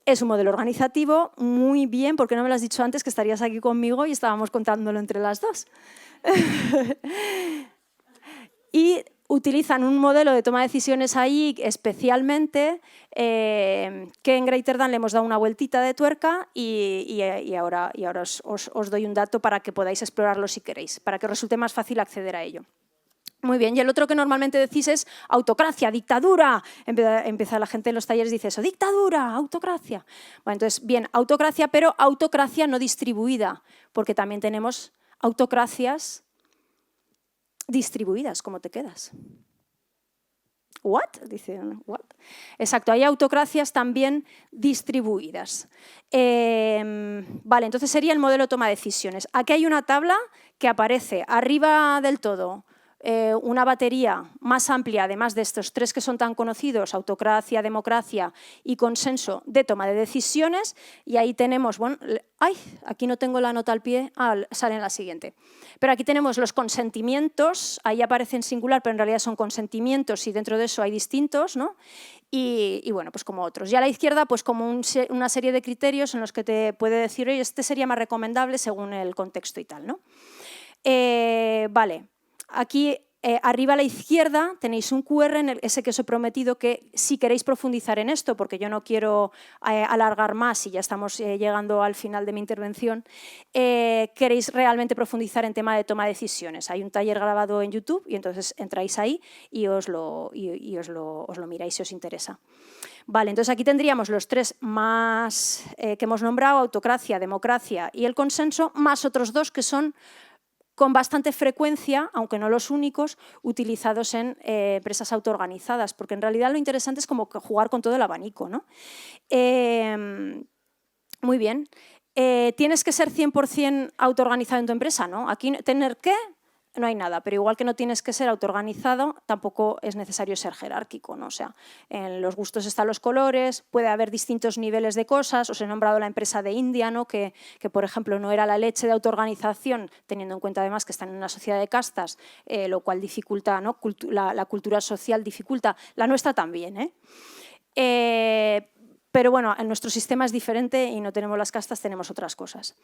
es un modelo organizativo. Muy bien, porque no me lo has dicho antes, que estarías aquí conmigo y estábamos contándolo entre las dos. Y utilizan un modelo de toma de decisiones ahí especialmente, que en Greater le hemos dado una vueltita de tuerca y ahora os doy un dato para que podáis explorarlo si queréis, para que os resulte más fácil acceder a ello. Muy bien, y el otro que normalmente decís es autocracia, dictadura. Empieza la gente en los talleres y dice eso, dictadura, autocracia. Bueno, entonces, bien, autocracia, pero autocracia no distribuida, porque también tenemos autocracias distribuidas. ¿Cómo te quedas? ¿What? Dicen, ¿what? Exacto, hay autocracias también distribuidas. Vale, entonces sería el modelo de toma de decisiones. Aquí hay una tabla que aparece arriba del todo, una batería más amplia, además de estos 3 que son tan conocidos, autocracia, democracia y consenso de toma de decisiones, y ahí tenemos, bueno, ¡ay! Aquí no tengo la nota al pie, sale en la siguiente. Pero aquí tenemos los consentimientos, ahí aparece en singular, pero en realidad son consentimientos y dentro de eso hay distintos, ¿no? Y bueno, pues como otros. Y a la izquierda, pues como una serie de criterios en los que te puede decir, oye, este sería más recomendable según el contexto y tal, ¿no? Vale. Aquí, arriba a la izquierda, tenéis un QR, ese que os he prometido, que si queréis profundizar en esto, porque yo no quiero alargar más y ya estamos llegando al final de mi intervención, queréis realmente profundizar en tema de toma de decisiones. Hay un taller grabado en YouTube y entonces entráis ahí y os lo miráis si os interesa. Vale, entonces aquí tendríamos los 3 más que hemos nombrado, autocracia, democracia y el consenso, más otros 2 que son con bastante frecuencia, aunque no los únicos, utilizados en empresas autoorganizadas, porque en realidad lo interesante es como jugar con todo el abanico, ¿no? Muy bien. ¿Tienes que ser 100% autoorganizado en tu empresa? ¿No? Aquí tener que, no hay nada, pero igual que no tienes que ser autoorganizado, tampoco es necesario ser jerárquico, ¿no? O sea, en los gustos están los colores, puede haber distintos niveles de cosas. Os he nombrado la empresa de India, ¿no? que por ejemplo, no era la leche de autoorganización, teniendo en cuenta además que están en una sociedad de castas, lo cual dificulta, ¿no? La cultura social dificulta, la nuestra también, pero bueno, en nuestro sistema es diferente y no tenemos las castas, tenemos otras cosas.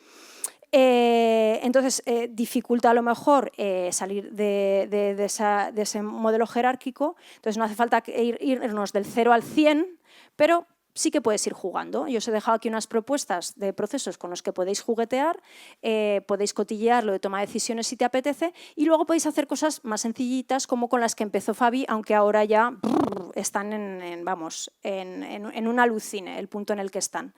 Entonces, dificulta a lo mejor salir de ese modelo jerárquico. Entonces, no hace falta irnos del 0 al 100, pero sí que puedes ir jugando. Yo os he dejado aquí unas propuestas de procesos con los que podéis juguetear, podéis cotillear lo de toma de decisiones si te apetece, y luego podéis hacer cosas más sencillitas como con las que empezó Fabi, aunque ahora ya están en un alucine, el punto en el que están.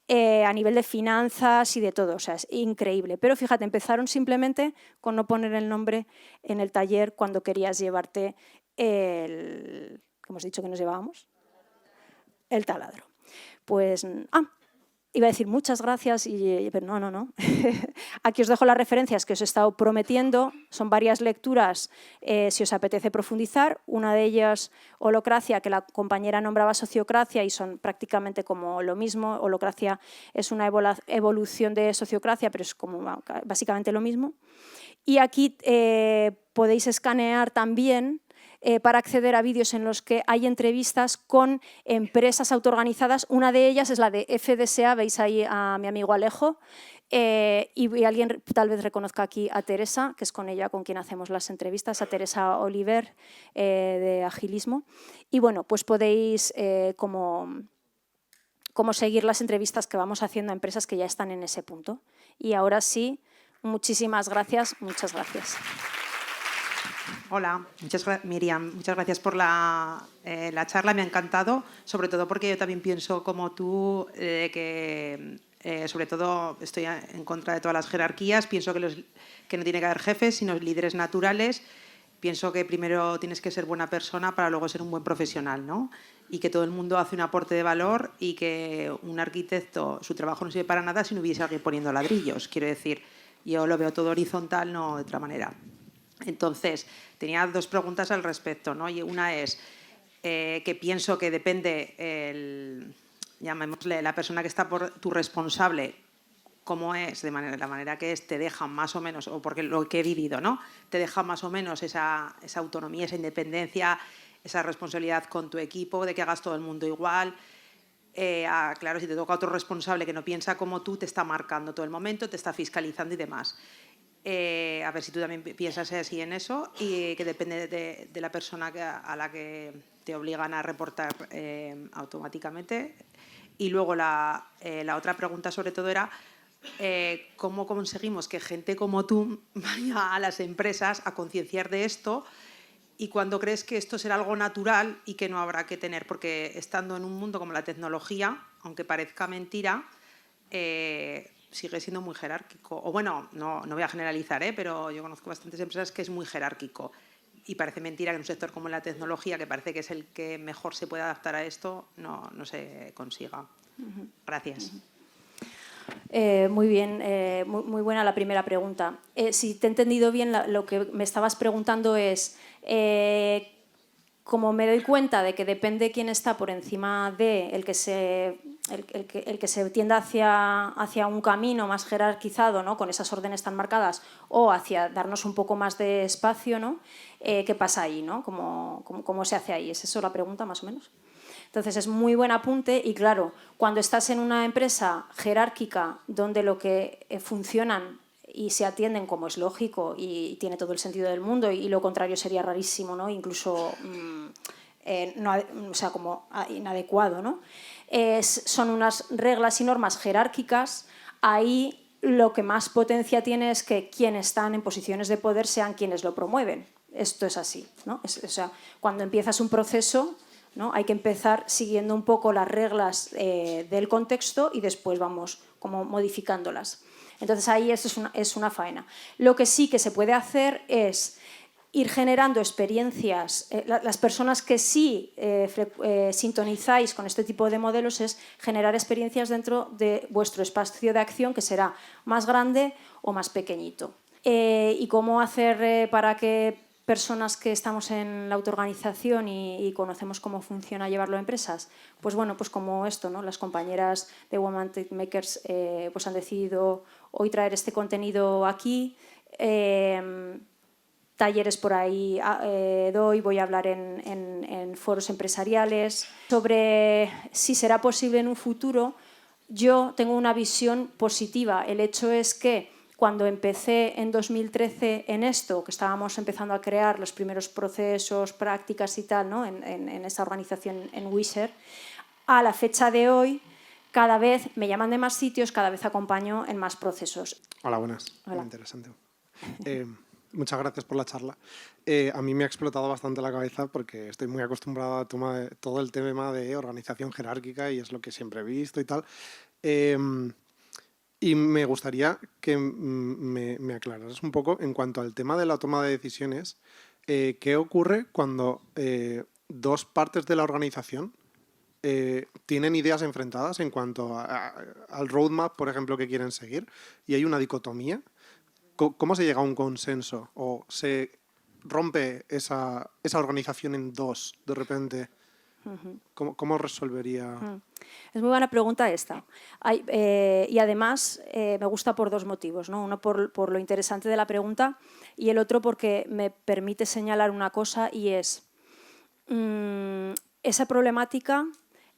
A nivel de finanzas y de todo, o sea, es increíble. Pero fíjate, empezaron simplemente con no poner el nombre en el taller cuando querías llevarte ¿cómo hemos dicho que nos llevábamos? El taladro. Pues, Iba a decir muchas gracias, pero no, no, no. Aquí os dejo las referencias que os he estado prometiendo. Son varias lecturas, si os apetece profundizar. Una de ellas, Holocracia, que la compañera nombraba Sociocracia y son prácticamente como lo mismo. Holocracia es una evolución de Sociocracia, pero es como básicamente lo mismo. Y aquí podéis escanear también para acceder a vídeos en los que hay entrevistas con empresas autoorganizadas. Una de ellas es la de FDSA, veis ahí a mi amigo Alejo, y alguien tal vez reconozca aquí a Teresa, que es con ella con quien hacemos las entrevistas, a Teresa Oliver, de Agilismo. Y bueno, pues podéis como seguir las entrevistas que vamos haciendo a empresas que ya están en ese punto. Y ahora sí, muchísimas gracias, muchas gracias. Hola, Miriam, muchas gracias por la charla, me ha encantado, sobre todo porque yo también pienso como tú, que sobre todo estoy en contra de todas las jerarquías, pienso que no tiene que haber jefes, sino líderes naturales. Pienso que primero tienes que ser buena persona para luego ser un buen profesional, ¿no? Y que todo el mundo hace un aporte de valor y que un arquitecto, su trabajo no sirve para nada si no hubiese alguien poniendo ladrillos. Quiero decir, yo lo veo todo horizontal, no de otra manera. Entonces, tenía dos preguntas al respecto, ¿no? Y una es que pienso que depende, llamémosle, la persona que está por tu responsable, cómo es, la manera que es, te deja más o menos, o porque lo que he vivido, ¿no? Te deja más o menos esa autonomía, esa independencia, esa responsabilidad con tu equipo, de que hagas todo el mundo igual. Claro, si te toca otro responsable que no piensa como tú, te está marcando todo el momento, te está fiscalizando y demás. A ver si tú también piensas así en eso, y que depende de la persona a la que te obligan a reportar automáticamente. Y luego la otra pregunta sobre todo era cómo conseguimos que gente como tú vaya a las empresas a concienciar de esto, y cuándo crees que esto será algo natural y que no habrá que tener, porque estando en un mundo como la tecnología, aunque parezca mentira, sigue siendo muy jerárquico. O bueno, no voy a generalizar, pero yo conozco bastantes empresas que es muy jerárquico. Y parece mentira que en un sector como la tecnología, que parece que es el que mejor se puede adaptar a esto, no se consiga. Gracias. Muy bien, muy buena la primera pregunta. Si te he entendido bien, lo que me estabas preguntando es, como me doy cuenta de que depende quién está por encima de el que se tienda hacia un camino más jerarquizado, ¿no? Con esas órdenes tan marcadas, o hacia darnos un poco más de espacio, ¿no? ¿Qué pasa ahí, ¿no? ¿Cómo se hace ahí? ¿Es eso la pregunta, más o menos? Entonces, es muy buen apunte y, claro, cuando estás en una empresa jerárquica donde lo que funcionan y se atienden como es lógico y tiene todo el sentido del mundo, y lo contrario sería rarísimo, ¿no? Incluso o sea, como inadecuado, ¿no? Son unas reglas y normas jerárquicas. Ahí lo que más potencia tiene es que quienes están en posiciones de poder sean quienes lo promueven. Esto es así, ¿no? O sea, cuando empiezas un proceso, ¿no? Hay que empezar siguiendo un poco las reglas del contexto y después vamos como modificándolas. Entonces ahí eso es una faena. Lo que sí que se puede hacer es ir generando experiencias. Las personas que sí sintonizáis con este tipo de modelos es generar experiencias dentro de vuestro espacio de acción, que será más grande o más pequeñito. ¿Y cómo hacer para que personas que estamos en la autoorganización y conocemos cómo funciona llevarlo a empresas? Pues bueno, pues como esto, ¿no? Las compañeras de Women Tech Makers pues han decidido hoy traer este contenido aquí. Talleres por ahí voy a hablar en foros empresariales. Sobre si será posible en un futuro, yo tengo una visión positiva. El hecho es que cuando empecé en 2013 en esto, que estábamos empezando a crear los primeros procesos, prácticas y tal, ¿no? en esta organización en Wizard, a la fecha de hoy, cada vez me llaman de más sitios, cada vez acompaño en más procesos. Hola, buenas. Hola. Muy interesante. Muchas gracias por la charla. A mí me ha explotado bastante la cabeza porque estoy muy acostumbrado a tomar todo el tema de organización jerárquica y es lo que siempre he visto y tal. Y me gustaría que me aclararas un poco en cuanto al tema de la toma de decisiones. ¿Qué ocurre cuando dos partes de la organización tienen ideas enfrentadas en cuanto al roadmap, por ejemplo, que quieren seguir, y hay una dicotomía. ¿Cómo se llega a un consenso? ¿O se rompe esa organización en dos de repente? ¿Cómo resolvería? Es muy buena pregunta esta. Y además me gusta por dos motivos, ¿no? Uno por lo interesante de la pregunta y el otro porque me permite señalar una cosa y es esa problemática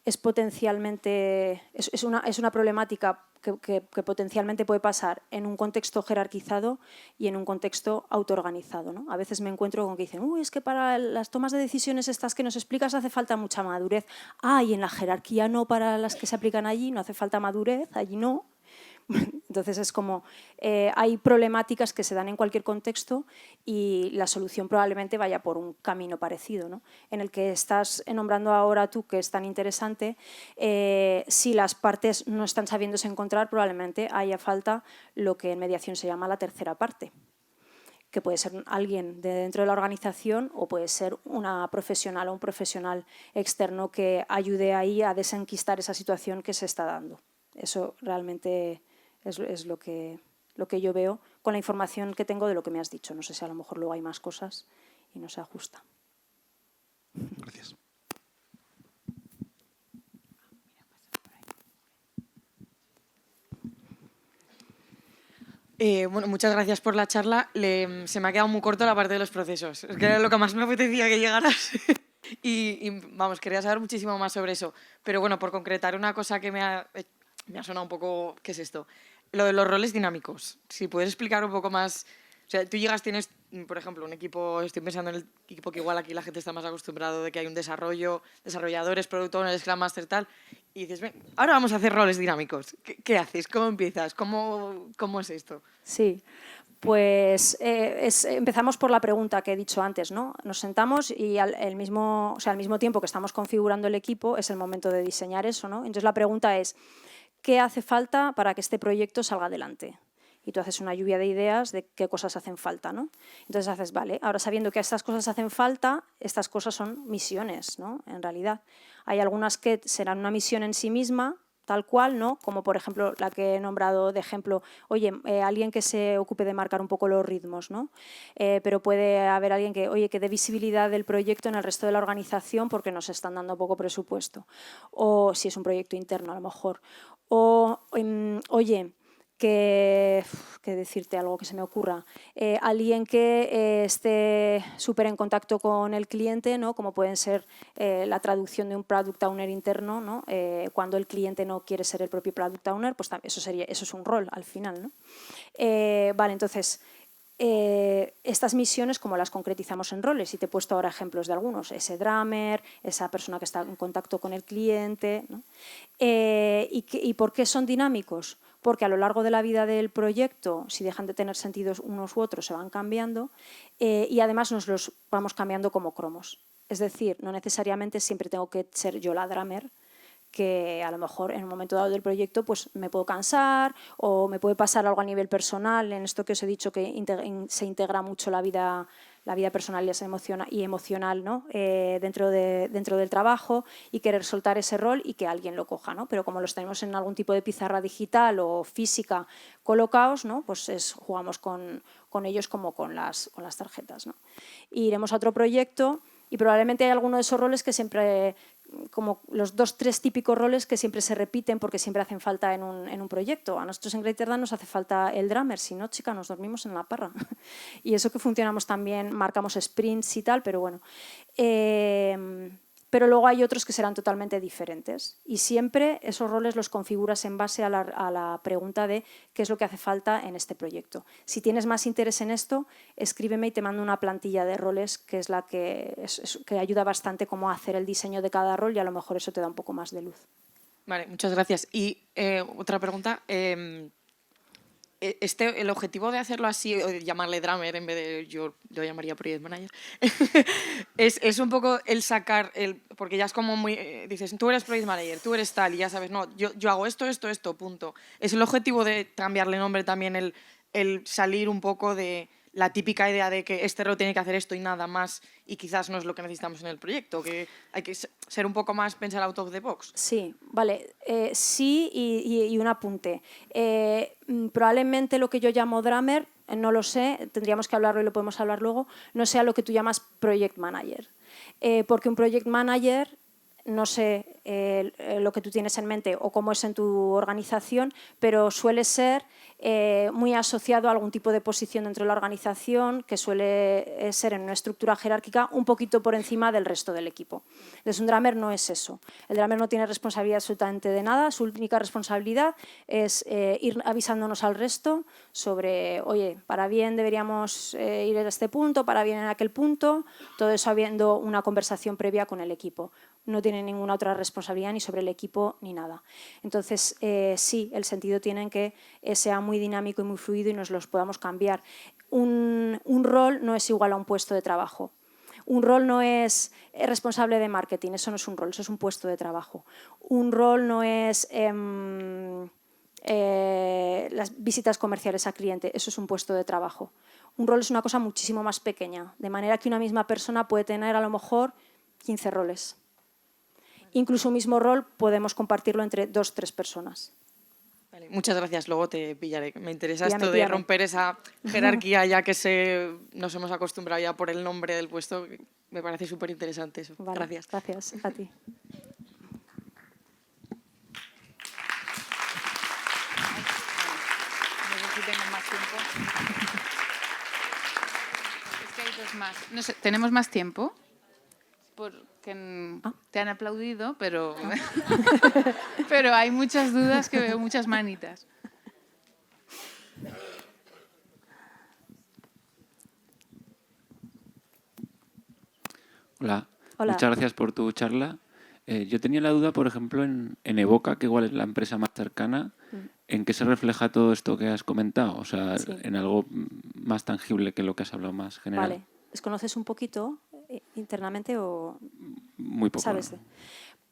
es potencialmente es una problemática que potencialmente puede pasar en un contexto jerarquizado y en un contexto autoorganizado, ¿no? A veces me encuentro con que dicen, es que para las tomas de decisiones estas que nos explicas hace falta mucha madurez. Y en la jerarquía no, para las que se aplican allí no hace falta madurez, allí no. Entonces es como, hay problemáticas que se dan en cualquier contexto y la solución probablemente vaya por un camino parecido, ¿no? En el que estás nombrando ahora tú, que es tan interesante, si las partes no están sabiéndose encontrar, probablemente haya falta lo que en mediación se llama la tercera parte, que puede ser alguien de dentro de la organización o puede ser una profesional o un profesional externo que ayude ahí a desenquistar esa situación que se está dando. Eso realmente es lo que yo veo con la información que tengo de lo que me has dicho. No sé si a lo mejor luego hay más cosas y no se ajusta. Gracias. Bueno, muchas gracias por la charla. Se me ha quedado muy corto la parte de los procesos. Es que era lo que más me apetecía que llegaras. y vamos, quería saber muchísimo más sobre eso. Pero bueno, por concretar una cosa que me ha sonado un poco, ¿qué es esto? Lo de los roles dinámicos. Si puedes explicar un poco más. O sea, tú llegas, tienes, por ejemplo, un equipo, estoy pensando en el equipo que igual aquí la gente está más acostumbrado de que hay un desarrolladores, product owners, Scrum Master, tal, y dices, ven, ahora vamos a hacer roles dinámicos. ¿Qué haces? ¿Cómo empiezas? ¿Cómo es esto? Sí, pues empezamos por la pregunta que he dicho antes, ¿no? Nos sentamos y al mismo tiempo que estamos configurando el equipo es el momento de diseñar eso, ¿no? Entonces la pregunta es, ¿qué hace falta para que este proyecto salga adelante? Y tú haces una lluvia de ideas de qué cosas hacen falta, ¿no? Entonces haces, vale, ahora sabiendo que estas cosas hacen falta, estas cosas son misiones, ¿no? En realidad. Hay algunas que serán una misión en sí misma, tal cual, ¿no? Como por ejemplo la que he nombrado de ejemplo, oye, alguien que se ocupe de marcar un poco los ritmos, ¿no? Pero puede haber alguien que, oye, que dé visibilidad del proyecto en el resto de la organización porque nos están dando poco presupuesto. O si es un proyecto interno, a lo mejor. O, oye, que decirte algo que se me ocurra, alguien que esté súper en contacto con el cliente, ¿no? Como pueden ser la traducción de un product owner interno, ¿no? Cuando el cliente no quiere ser el propio product owner, pues eso es un rol al final, ¿no? Vale, entonces estas misiones, como las concretizamos en roles, y te he puesto ahora ejemplos de algunos, ese drummer, esa persona que está en contacto con el cliente, ¿no? ¿Y por qué son dinámicos? Porque a lo largo de la vida del proyecto, si dejan de tener sentidos unos u otros, se van cambiando y además nos los vamos cambiando como cromos. Es decir, no necesariamente siempre tengo que ser yo la drummer, que a lo mejor en un momento dado del proyecto pues me puedo cansar o me puede pasar algo a nivel personal, en esto que os he dicho que se integra mucho la vida personal y emocional, ¿no? dentro del trabajo y querer soltar ese rol y que alguien lo coja, ¿no? Pero como los tenemos en algún tipo de pizarra digital o física colocados, ¿no? Pues jugamos con ellos como con las tarjetas, ¿no? Y iremos a otro proyecto y probablemente hay alguno de esos roles que siempre, como los 2-3 típicos roles que siempre se repiten porque siempre hacen falta en un proyecto. A nosotros en Great Dane nos hace falta el drummer, si no, chica, nos dormimos en la parra. Y eso que funcionamos también, marcamos sprints y tal, pero bueno. Pero luego hay otros que serán totalmente diferentes. Y siempre esos roles los configuras en base a la pregunta de qué es lo que hace falta en este proyecto. Si tienes más interés en esto, escríbeme y te mando una plantilla de roles que es la que ayuda bastante como a hacer el diseño de cada rol y a lo mejor eso te da un poco más de luz. Vale, muchas gracias. Y otra pregunta. El objetivo de hacerlo así, o de llamarle drummer en vez de, yo lo llamaría project manager, es un poco el sacar, porque ya es como muy, dices, tú eres project manager, tú eres tal, y ya sabes, no, yo hago esto, punto. Es el objetivo de cambiarle nombre también el salir un poco de la típica idea de que este rol tiene que hacer esto y nada más, y quizás no es lo que necesitamos en el proyecto, que hay que ser un poco más pensar out of the box. Sí, vale. Sí, y un apunte. Probablemente lo que yo llamo Drummer, no lo sé, tendríamos que hablarlo y lo podemos hablar luego, no sea lo que tú llamas Project Manager. Porque un Project Manager, no sé lo que tú tienes en mente o cómo es en tu organización, pero suele ser muy asociado a algún tipo de posición dentro de la organización que suele ser en una estructura jerárquica un poquito por encima del resto del equipo. Entonces, un drummer no es eso. El drummer no tiene responsabilidad absolutamente de nada. Su única responsabilidad es ir avisándonos al resto sobre, oye, para bien deberíamos ir a este punto, para bien en aquel punto, todo eso habiendo una conversación previa con el equipo. No tiene ninguna otra responsabilidad ni sobre el equipo ni nada. Entonces, sí, el sentido tiene en que sea muy dinámico y muy fluido y nos los podamos cambiar. Un rol no es igual a un puesto de trabajo. Un rol no es responsable de marketing, eso no es un rol, eso es un puesto de trabajo. Un rol no es las visitas comerciales a cliente, eso es un puesto de trabajo. Un rol es una cosa muchísimo más pequeña, de manera que una misma persona puede tener a lo mejor 15 roles. Incluso un mismo rol podemos compartirlo entre 2 o 3 personas. Vale, muchas gracias, luego te pillaré. Me interesa Píllame, esto de píllame. romper esa jerarquía ya que nos hemos acostumbrado ya por el nombre del puesto. Me parece súper interesante eso. Vale, Gracias. Gracias a ti. No sé si tengo más tiempo. Es que hay 2 más. No sé, ¿tenemos más tiempo? Porque te han aplaudido, pero, pero hay muchas dudas que veo, muchas manitas. Hola. Hola. Muchas gracias por tu charla. Yo tenía la duda, por ejemplo, en Evoca, que igual es la empresa más cercana, ¿en qué se refleja todo esto que has comentado? O sea, Sí. en algo más tangible que lo que has hablado más general. Vale. ¿Les conoces un poquito internamente o Muy poco. sabes? ¿No?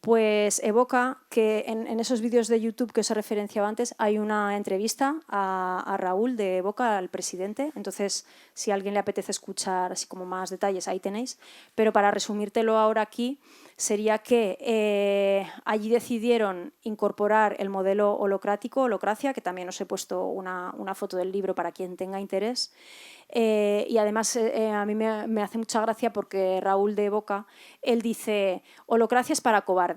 Pues Evoca que en esos vídeos de YouTube que os he referenciado antes hay una entrevista a Raúl de Evoca, al presidente. Entonces, si a alguien le apetece escuchar así como más detalles, ahí tenéis. Pero para resumírtelo ahora aquí, sería que allí decidieron incorporar el modelo holocrático, holocracia, que también os he puesto una foto del libro para quien tenga interés. Y además a mí me hace mucha gracia porque Raúl de Evoca, él dice, holocracia es para cobardes.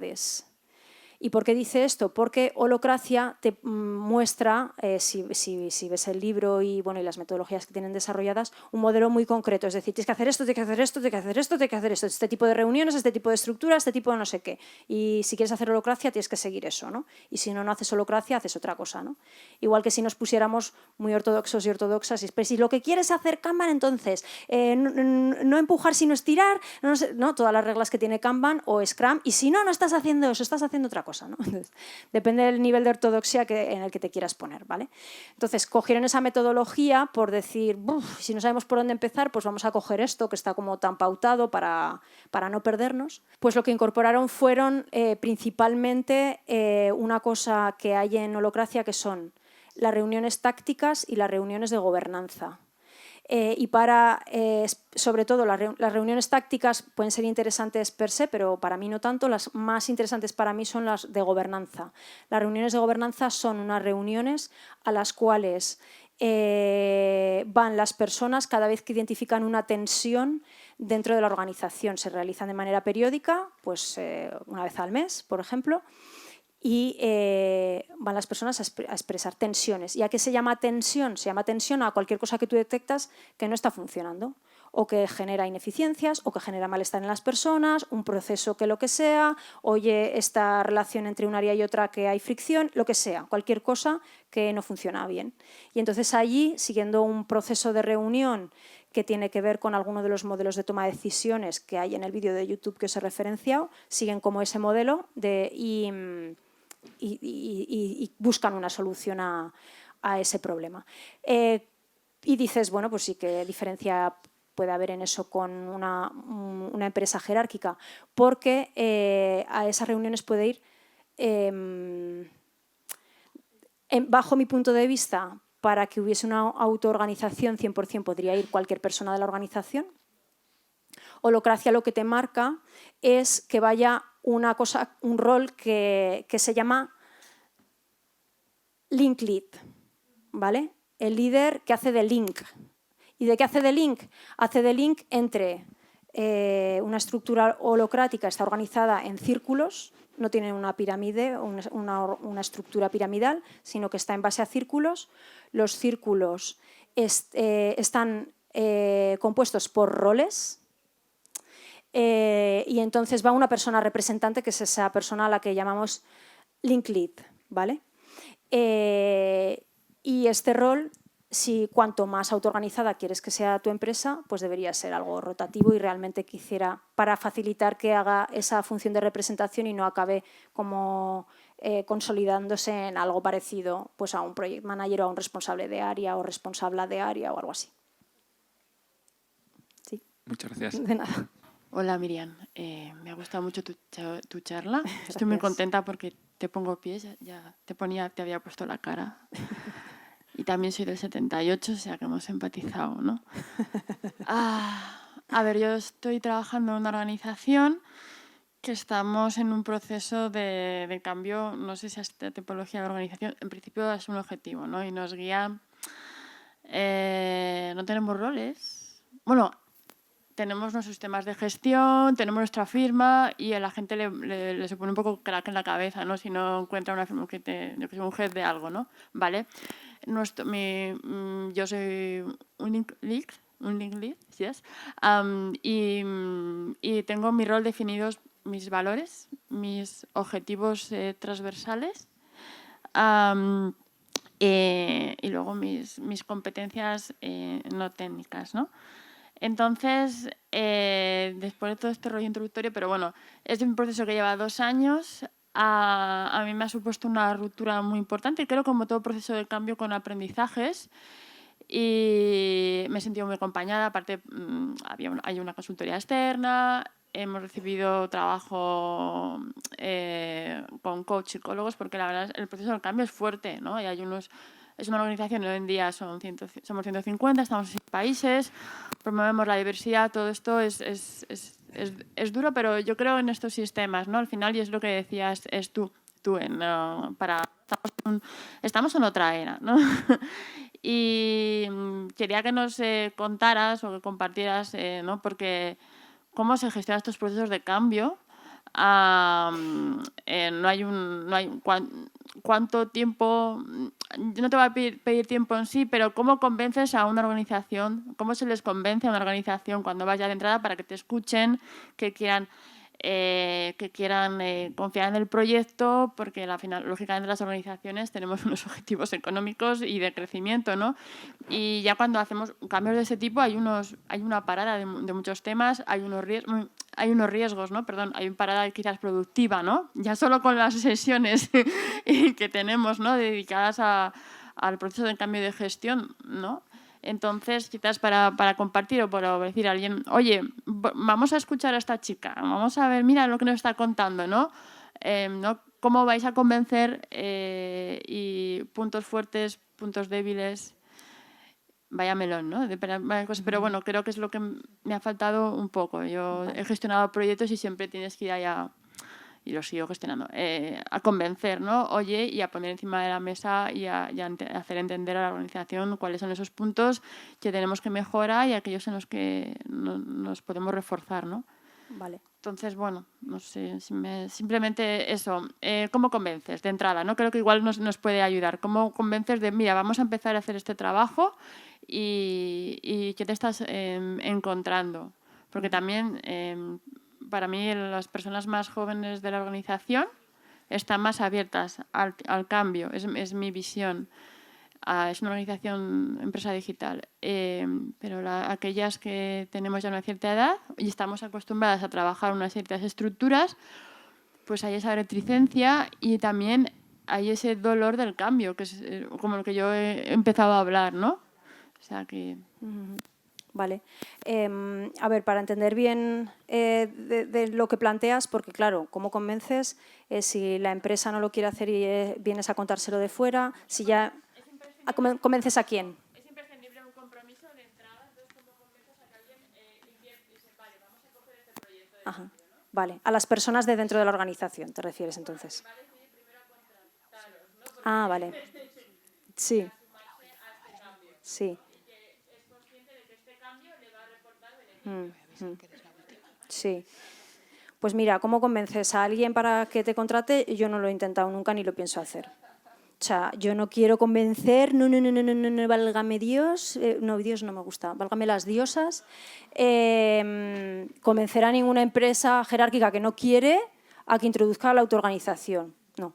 ¿Y por qué dice esto? Porque holocracia te muestra, si ves el libro y las metodologías que tienen desarrolladas, un modelo muy concreto. Es decir, tienes que hacer esto, tienes que hacer esto, tienes que hacer esto, tienes que hacer esto. Este tipo de reuniones, este tipo de estructura, este tipo de no sé qué. Y si quieres hacer holocracia, tienes que seguir eso, ¿no? Y si no haces holocracia, haces otra cosa, ¿no? Igual que si nos pusiéramos muy ortodoxos y ortodoxas, pero si lo que quieres es hacer Kanban, entonces no empujar sino estirar, no, todas las reglas que tiene Kanban o Scrum, y si no estás haciendo eso, estás haciendo otra cosa, ¿no? Entonces, depende del nivel de ortodoxia en el que te quieras poner, ¿vale? Entonces, cogieron esa metodología por decir, si no sabemos por dónde empezar, pues vamos a coger esto que está como tan pautado para no perdernos. Pues lo que incorporaron fueron principalmente una cosa que hay en holocracia, que son las reuniones tácticas y las reuniones de gobernanza. Y sobre todo las reuniones tácticas pueden ser interesantes per se, pero para mí no tanto. Las más interesantes para mí son las de gobernanza. Las reuniones de gobernanza son unas reuniones a las cuales van las personas cada vez que identifican una tensión dentro de la organización. Se realizan de manera periódica, pues una vez al mes, por ejemplo, y van las personas a expresar tensiones. ¿Y a qué se llama tensión? Se llama tensión a cualquier cosa que tú detectas que no está funcionando, o que genera ineficiencias, o que genera malestar en las personas, un proceso que lo que sea, oye, esta relación entre un área y otra que hay fricción, lo que sea, cualquier cosa que no funciona bien. Y entonces allí, siguiendo un proceso de reunión que tiene que ver con alguno de los modelos de toma de decisiones que hay en el vídeo de YouTube que os he referenciado, siguen como ese modelo y buscan una solución a ese problema. Y dices, bueno, pues sí, ¿qué diferencia puede haber en eso con una empresa jerárquica? Porque a esas reuniones puede ir, bajo mi punto de vista, para que hubiese una autoorganización 100% podría ir cualquier persona de la organización. Holocracia lo que te marca es que vaya un rol que se llama link lead, ¿vale? El líder que hace de link. ¿Y de qué hace de link? Hace de link entre una estructura holocrática, está organizada en círculos, no tiene una pirámide o una estructura piramidal, sino que está en base a círculos. Los círculos están compuestos por roles y entonces va una persona representante, que es esa persona a la que llamamos link lead, ¿vale? Y este rol, si cuanto más autoorganizada quieres que sea tu empresa, pues debería ser algo rotativo y realmente quisiera para facilitar que haga esa función de representación y no acabe como consolidándose en algo parecido pues a un project manager o a un responsable de área o responsable de área o algo así. Sí. Muchas gracias. De nada. Hola Miriam, me ha gustado mucho tu charla. Estoy muy contenta porque te pongo pies, ya te había puesto la cara. Y también soy del 78, o sea que hemos empatizado, ¿no? A ver, yo estoy trabajando en una organización que estamos en un proceso de cambio, no sé si es esta tipología de organización, en principio es un objetivo, ¿no? Y nos guía, no tenemos roles, bueno, tenemos nuestros sistemas de gestión, tenemos nuestra firma y a la gente le supone un poco crack en la cabeza, ¿no? Si no encuentra una firma que sea un jefe de algo, ¿no? ¿Vale? Yo soy un link lead, yes. Y tengo mi rol definidos, mis valores, mis objetivos transversales y luego mis competencias no técnicas, ¿no? Entonces, después de todo este rollo introductorio, pero bueno, es un proceso que lleva 2 años. A mí me ha supuesto una ruptura muy importante y creo como todo proceso de cambio con aprendizajes y me he sentido muy acompañada. Aparte, hay una consultoría externa, hemos recibido trabajo con coach psicólogos porque la verdad el proceso del cambio es fuerte, ¿no? Y es una organización, hoy en día somos 150, estamos en 6 países, promovemos la diversidad, todo esto es duro, pero yo creo en estos sistemas, ¿no? Al final, y es lo que decías, estamos en otra era, ¿no? Y quería que nos contaras o que compartieras, ¿no? Porque cómo se gestionan estos procesos de cambio. ¿Cuánto tiempo? Yo no te voy a pedir tiempo en sí, pero ¿cómo convences a una organización? ¿Cómo se les convence a una organización cuando vas ya de entrada para que te escuchen, que quieran confiar en el proyecto? Porque al final, lógicamente, las organizaciones tenemos unos objetivos económicos y de crecimiento, ¿no? Y ya cuando hacemos cambios de ese tipo hay una parada de muchos temas, hay unos riesgos, ¿no? Perdón, hay una parada quizás productiva, ¿no? Ya solo con las sesiones que tenemos, ¿no? Dedicadas al proceso de cambio de gestión, ¿no? Entonces, quizás para compartir o para decir a alguien, oye, vamos a escuchar a esta chica, vamos a ver, mira lo que nos está contando, ¿no? ¿Cómo vais a convencer y puntos fuertes, puntos débiles? Vaya melón, ¿no? Pero bueno, creo que es lo que me ha faltado un poco. Yo he gestionado proyectos y siempre tienes que ir allá, y lo sigo gestionando, a convencer, ¿no? Oye, y a poner encima de la mesa y a hacer entender a la organización cuáles son esos puntos que tenemos que mejorar y aquellos en los que nos podemos reforzar, ¿no? Vale. Entonces, bueno, no sé, simplemente eso. ¿Cómo convences de entrada, no? Creo que igual nos puede ayudar. ¿Cómo convences de, mira, vamos a empezar a hacer este trabajo y qué te estás encontrando? Porque también, para mí, las personas más jóvenes de la organización están más abiertas al cambio. Es mi visión. Es una organización, empresa digital, pero aquellas que tenemos ya una cierta edad y estamos acostumbradas a trabajar unas ciertas estructuras, pues hay esa reticencia y también hay ese dolor del cambio, que es como lo que yo he empezado a hablar, ¿no? O sea que... Vale. A ver, para entender bien de lo que planteas, porque claro, ¿cómo convences? Si la empresa no lo quiere hacer y vienes a contárselo de fuera, si ya... ¿Convences a quién? Es imprescindible un compromiso de entrada, entonces ¿cómo convences a que alguien dice, vale, vamos a coger este proyecto de Ajá. Vale, a las personas de dentro de la organización, ¿te refieres entonces? Ah, vale. Sí. Sí. Sí. Pues mira, ¿cómo convences a alguien para que te contrate? Yo no lo he intentado nunca ni lo pienso hacer. O sea, yo no quiero convencer, no, válgame Dios, no, Dios no me gusta, válgame las diosas, convencer a ninguna empresa jerárquica que no quiere a que introduzca la autoorganización, no.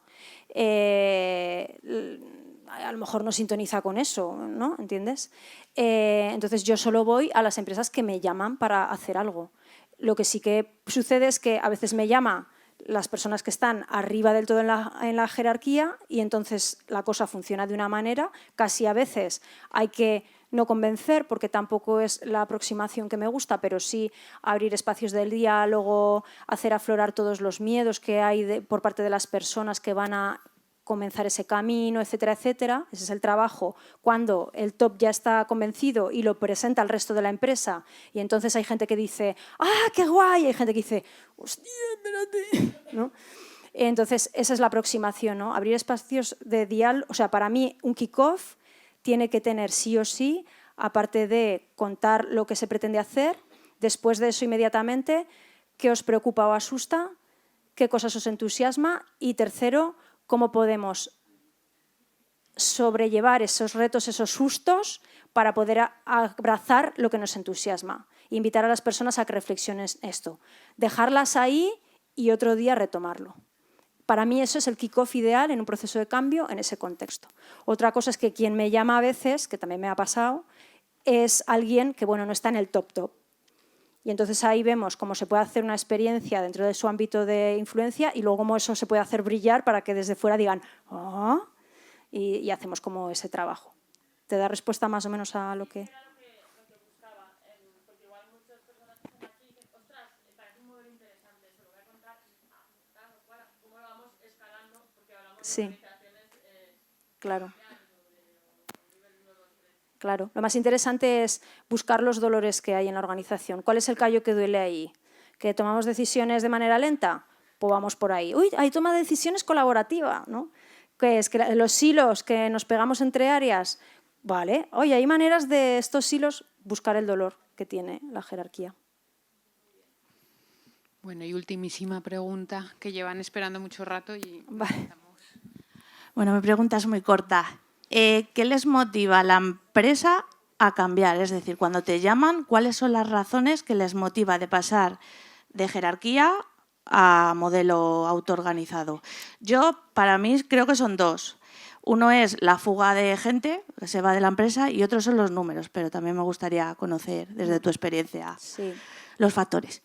A lo mejor no sintoniza con eso, ¿no? ¿Entiendes? Entonces yo solo voy a las empresas que me llaman para hacer algo. Lo que sí que sucede es que a veces me llama las personas que están arriba del todo en la jerarquía y entonces la cosa funciona de una manera. Casi a veces hay que no convencer porque tampoco es la aproximación que me gusta, pero sí abrir espacios del diálogo, hacer aflorar todos los miedos que hay por parte de las personas que van a comenzar ese camino, etcétera, etcétera. Ese es el trabajo cuando el top ya está convencido y lo presenta al resto de la empresa y entonces hay gente que dice ¡ah, qué guay! Y hay gente que dice ¡hostia, espérate! ¿No? Entonces esa es la aproximación, ¿no? Abrir espacios de diálogo. O sea, para mí un kick-off tiene que tener sí o sí, aparte de contar lo que se pretende hacer, después de eso inmediatamente, qué os preocupa o asusta, qué cosas os entusiasma y tercero, cómo podemos sobrellevar esos retos, esos sustos para poder abrazar lo que nos entusiasma. Invitar a las personas a que reflexionen esto. Dejarlas ahí y otro día retomarlo. Para mí eso es el kick-off ideal en un proceso de cambio en ese contexto. Otra cosa es que quien me llama a veces, que también me ha pasado, es alguien que bueno, no está en el top. Y entonces ahí vemos cómo se puede hacer una experiencia dentro de su ámbito de influencia y luego cómo eso se puede hacer brillar para que desde fuera digan ¡ah! Y hacemos como ese trabajo. ¿Te da respuesta más o menos a lo que...? Sí, claro. Claro, lo más interesante es buscar los dolores que hay en la organización. ¿Cuál es el callo que duele ahí? ¿Que tomamos decisiones de manera lenta? Pues vamos por ahí. Uy, hay toma de decisiones colaborativa, ¿no? ¿Qué es? Que los silos que nos pegamos entre áreas, vale. Oye, hay maneras de estos silos buscar el dolor que tiene la jerarquía. Bueno, y ultimísima pregunta, que llevan esperando mucho rato y... Vale. Bueno, mi pregunta es muy corta. ¿Qué les motiva a la empresa a cambiar? Es decir, cuando te llaman, ¿cuáles son las razones que les motiva de pasar de jerarquía a modelo autoorganizado? Yo, para mí, creo que son dos. Uno es la fuga de gente que se va de la empresa y otros son los números, pero también me gustaría conocer desde tu experiencia los factores.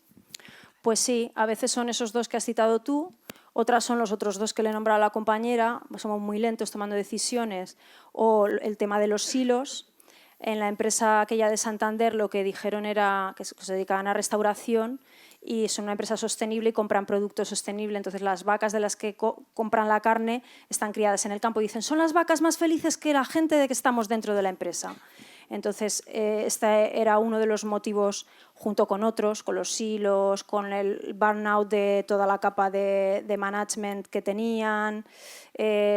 Pues sí, a veces son esos dos que has citado tú, otras son los otros dos que le he nombrado a la compañera, somos muy lentos tomando decisiones, o el tema de los silos. En la empresa aquella de Santander lo que dijeron era que se dedicaban a restauración y son una empresa sostenible y compran productos sostenibles. Entonces las vacas de las que compran la carne están criadas en el campo y dicen son las vacas más felices que la gente de que estamos dentro de la empresa. Entonces, este era uno de los motivos, junto con otros, con los silos, con el burnout de toda la capa de management que tenían.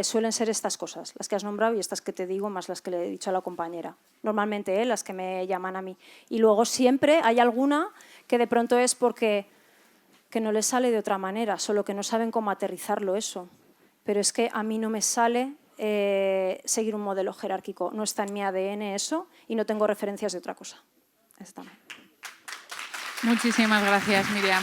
Suelen ser estas cosas, las que has nombrado y estas que te digo, más las que le he dicho a la compañera. Normalmente, las que me llaman a mí. Y luego siempre hay alguna que de pronto es porque que no les sale de otra manera, solo que no saben cómo aterrizarlo eso. Pero es que a mí no me sale seguir un modelo jerárquico. No está en mi ADN eso y no tengo referencias de otra cosa. Está. Muchísimas gracias, Miriam.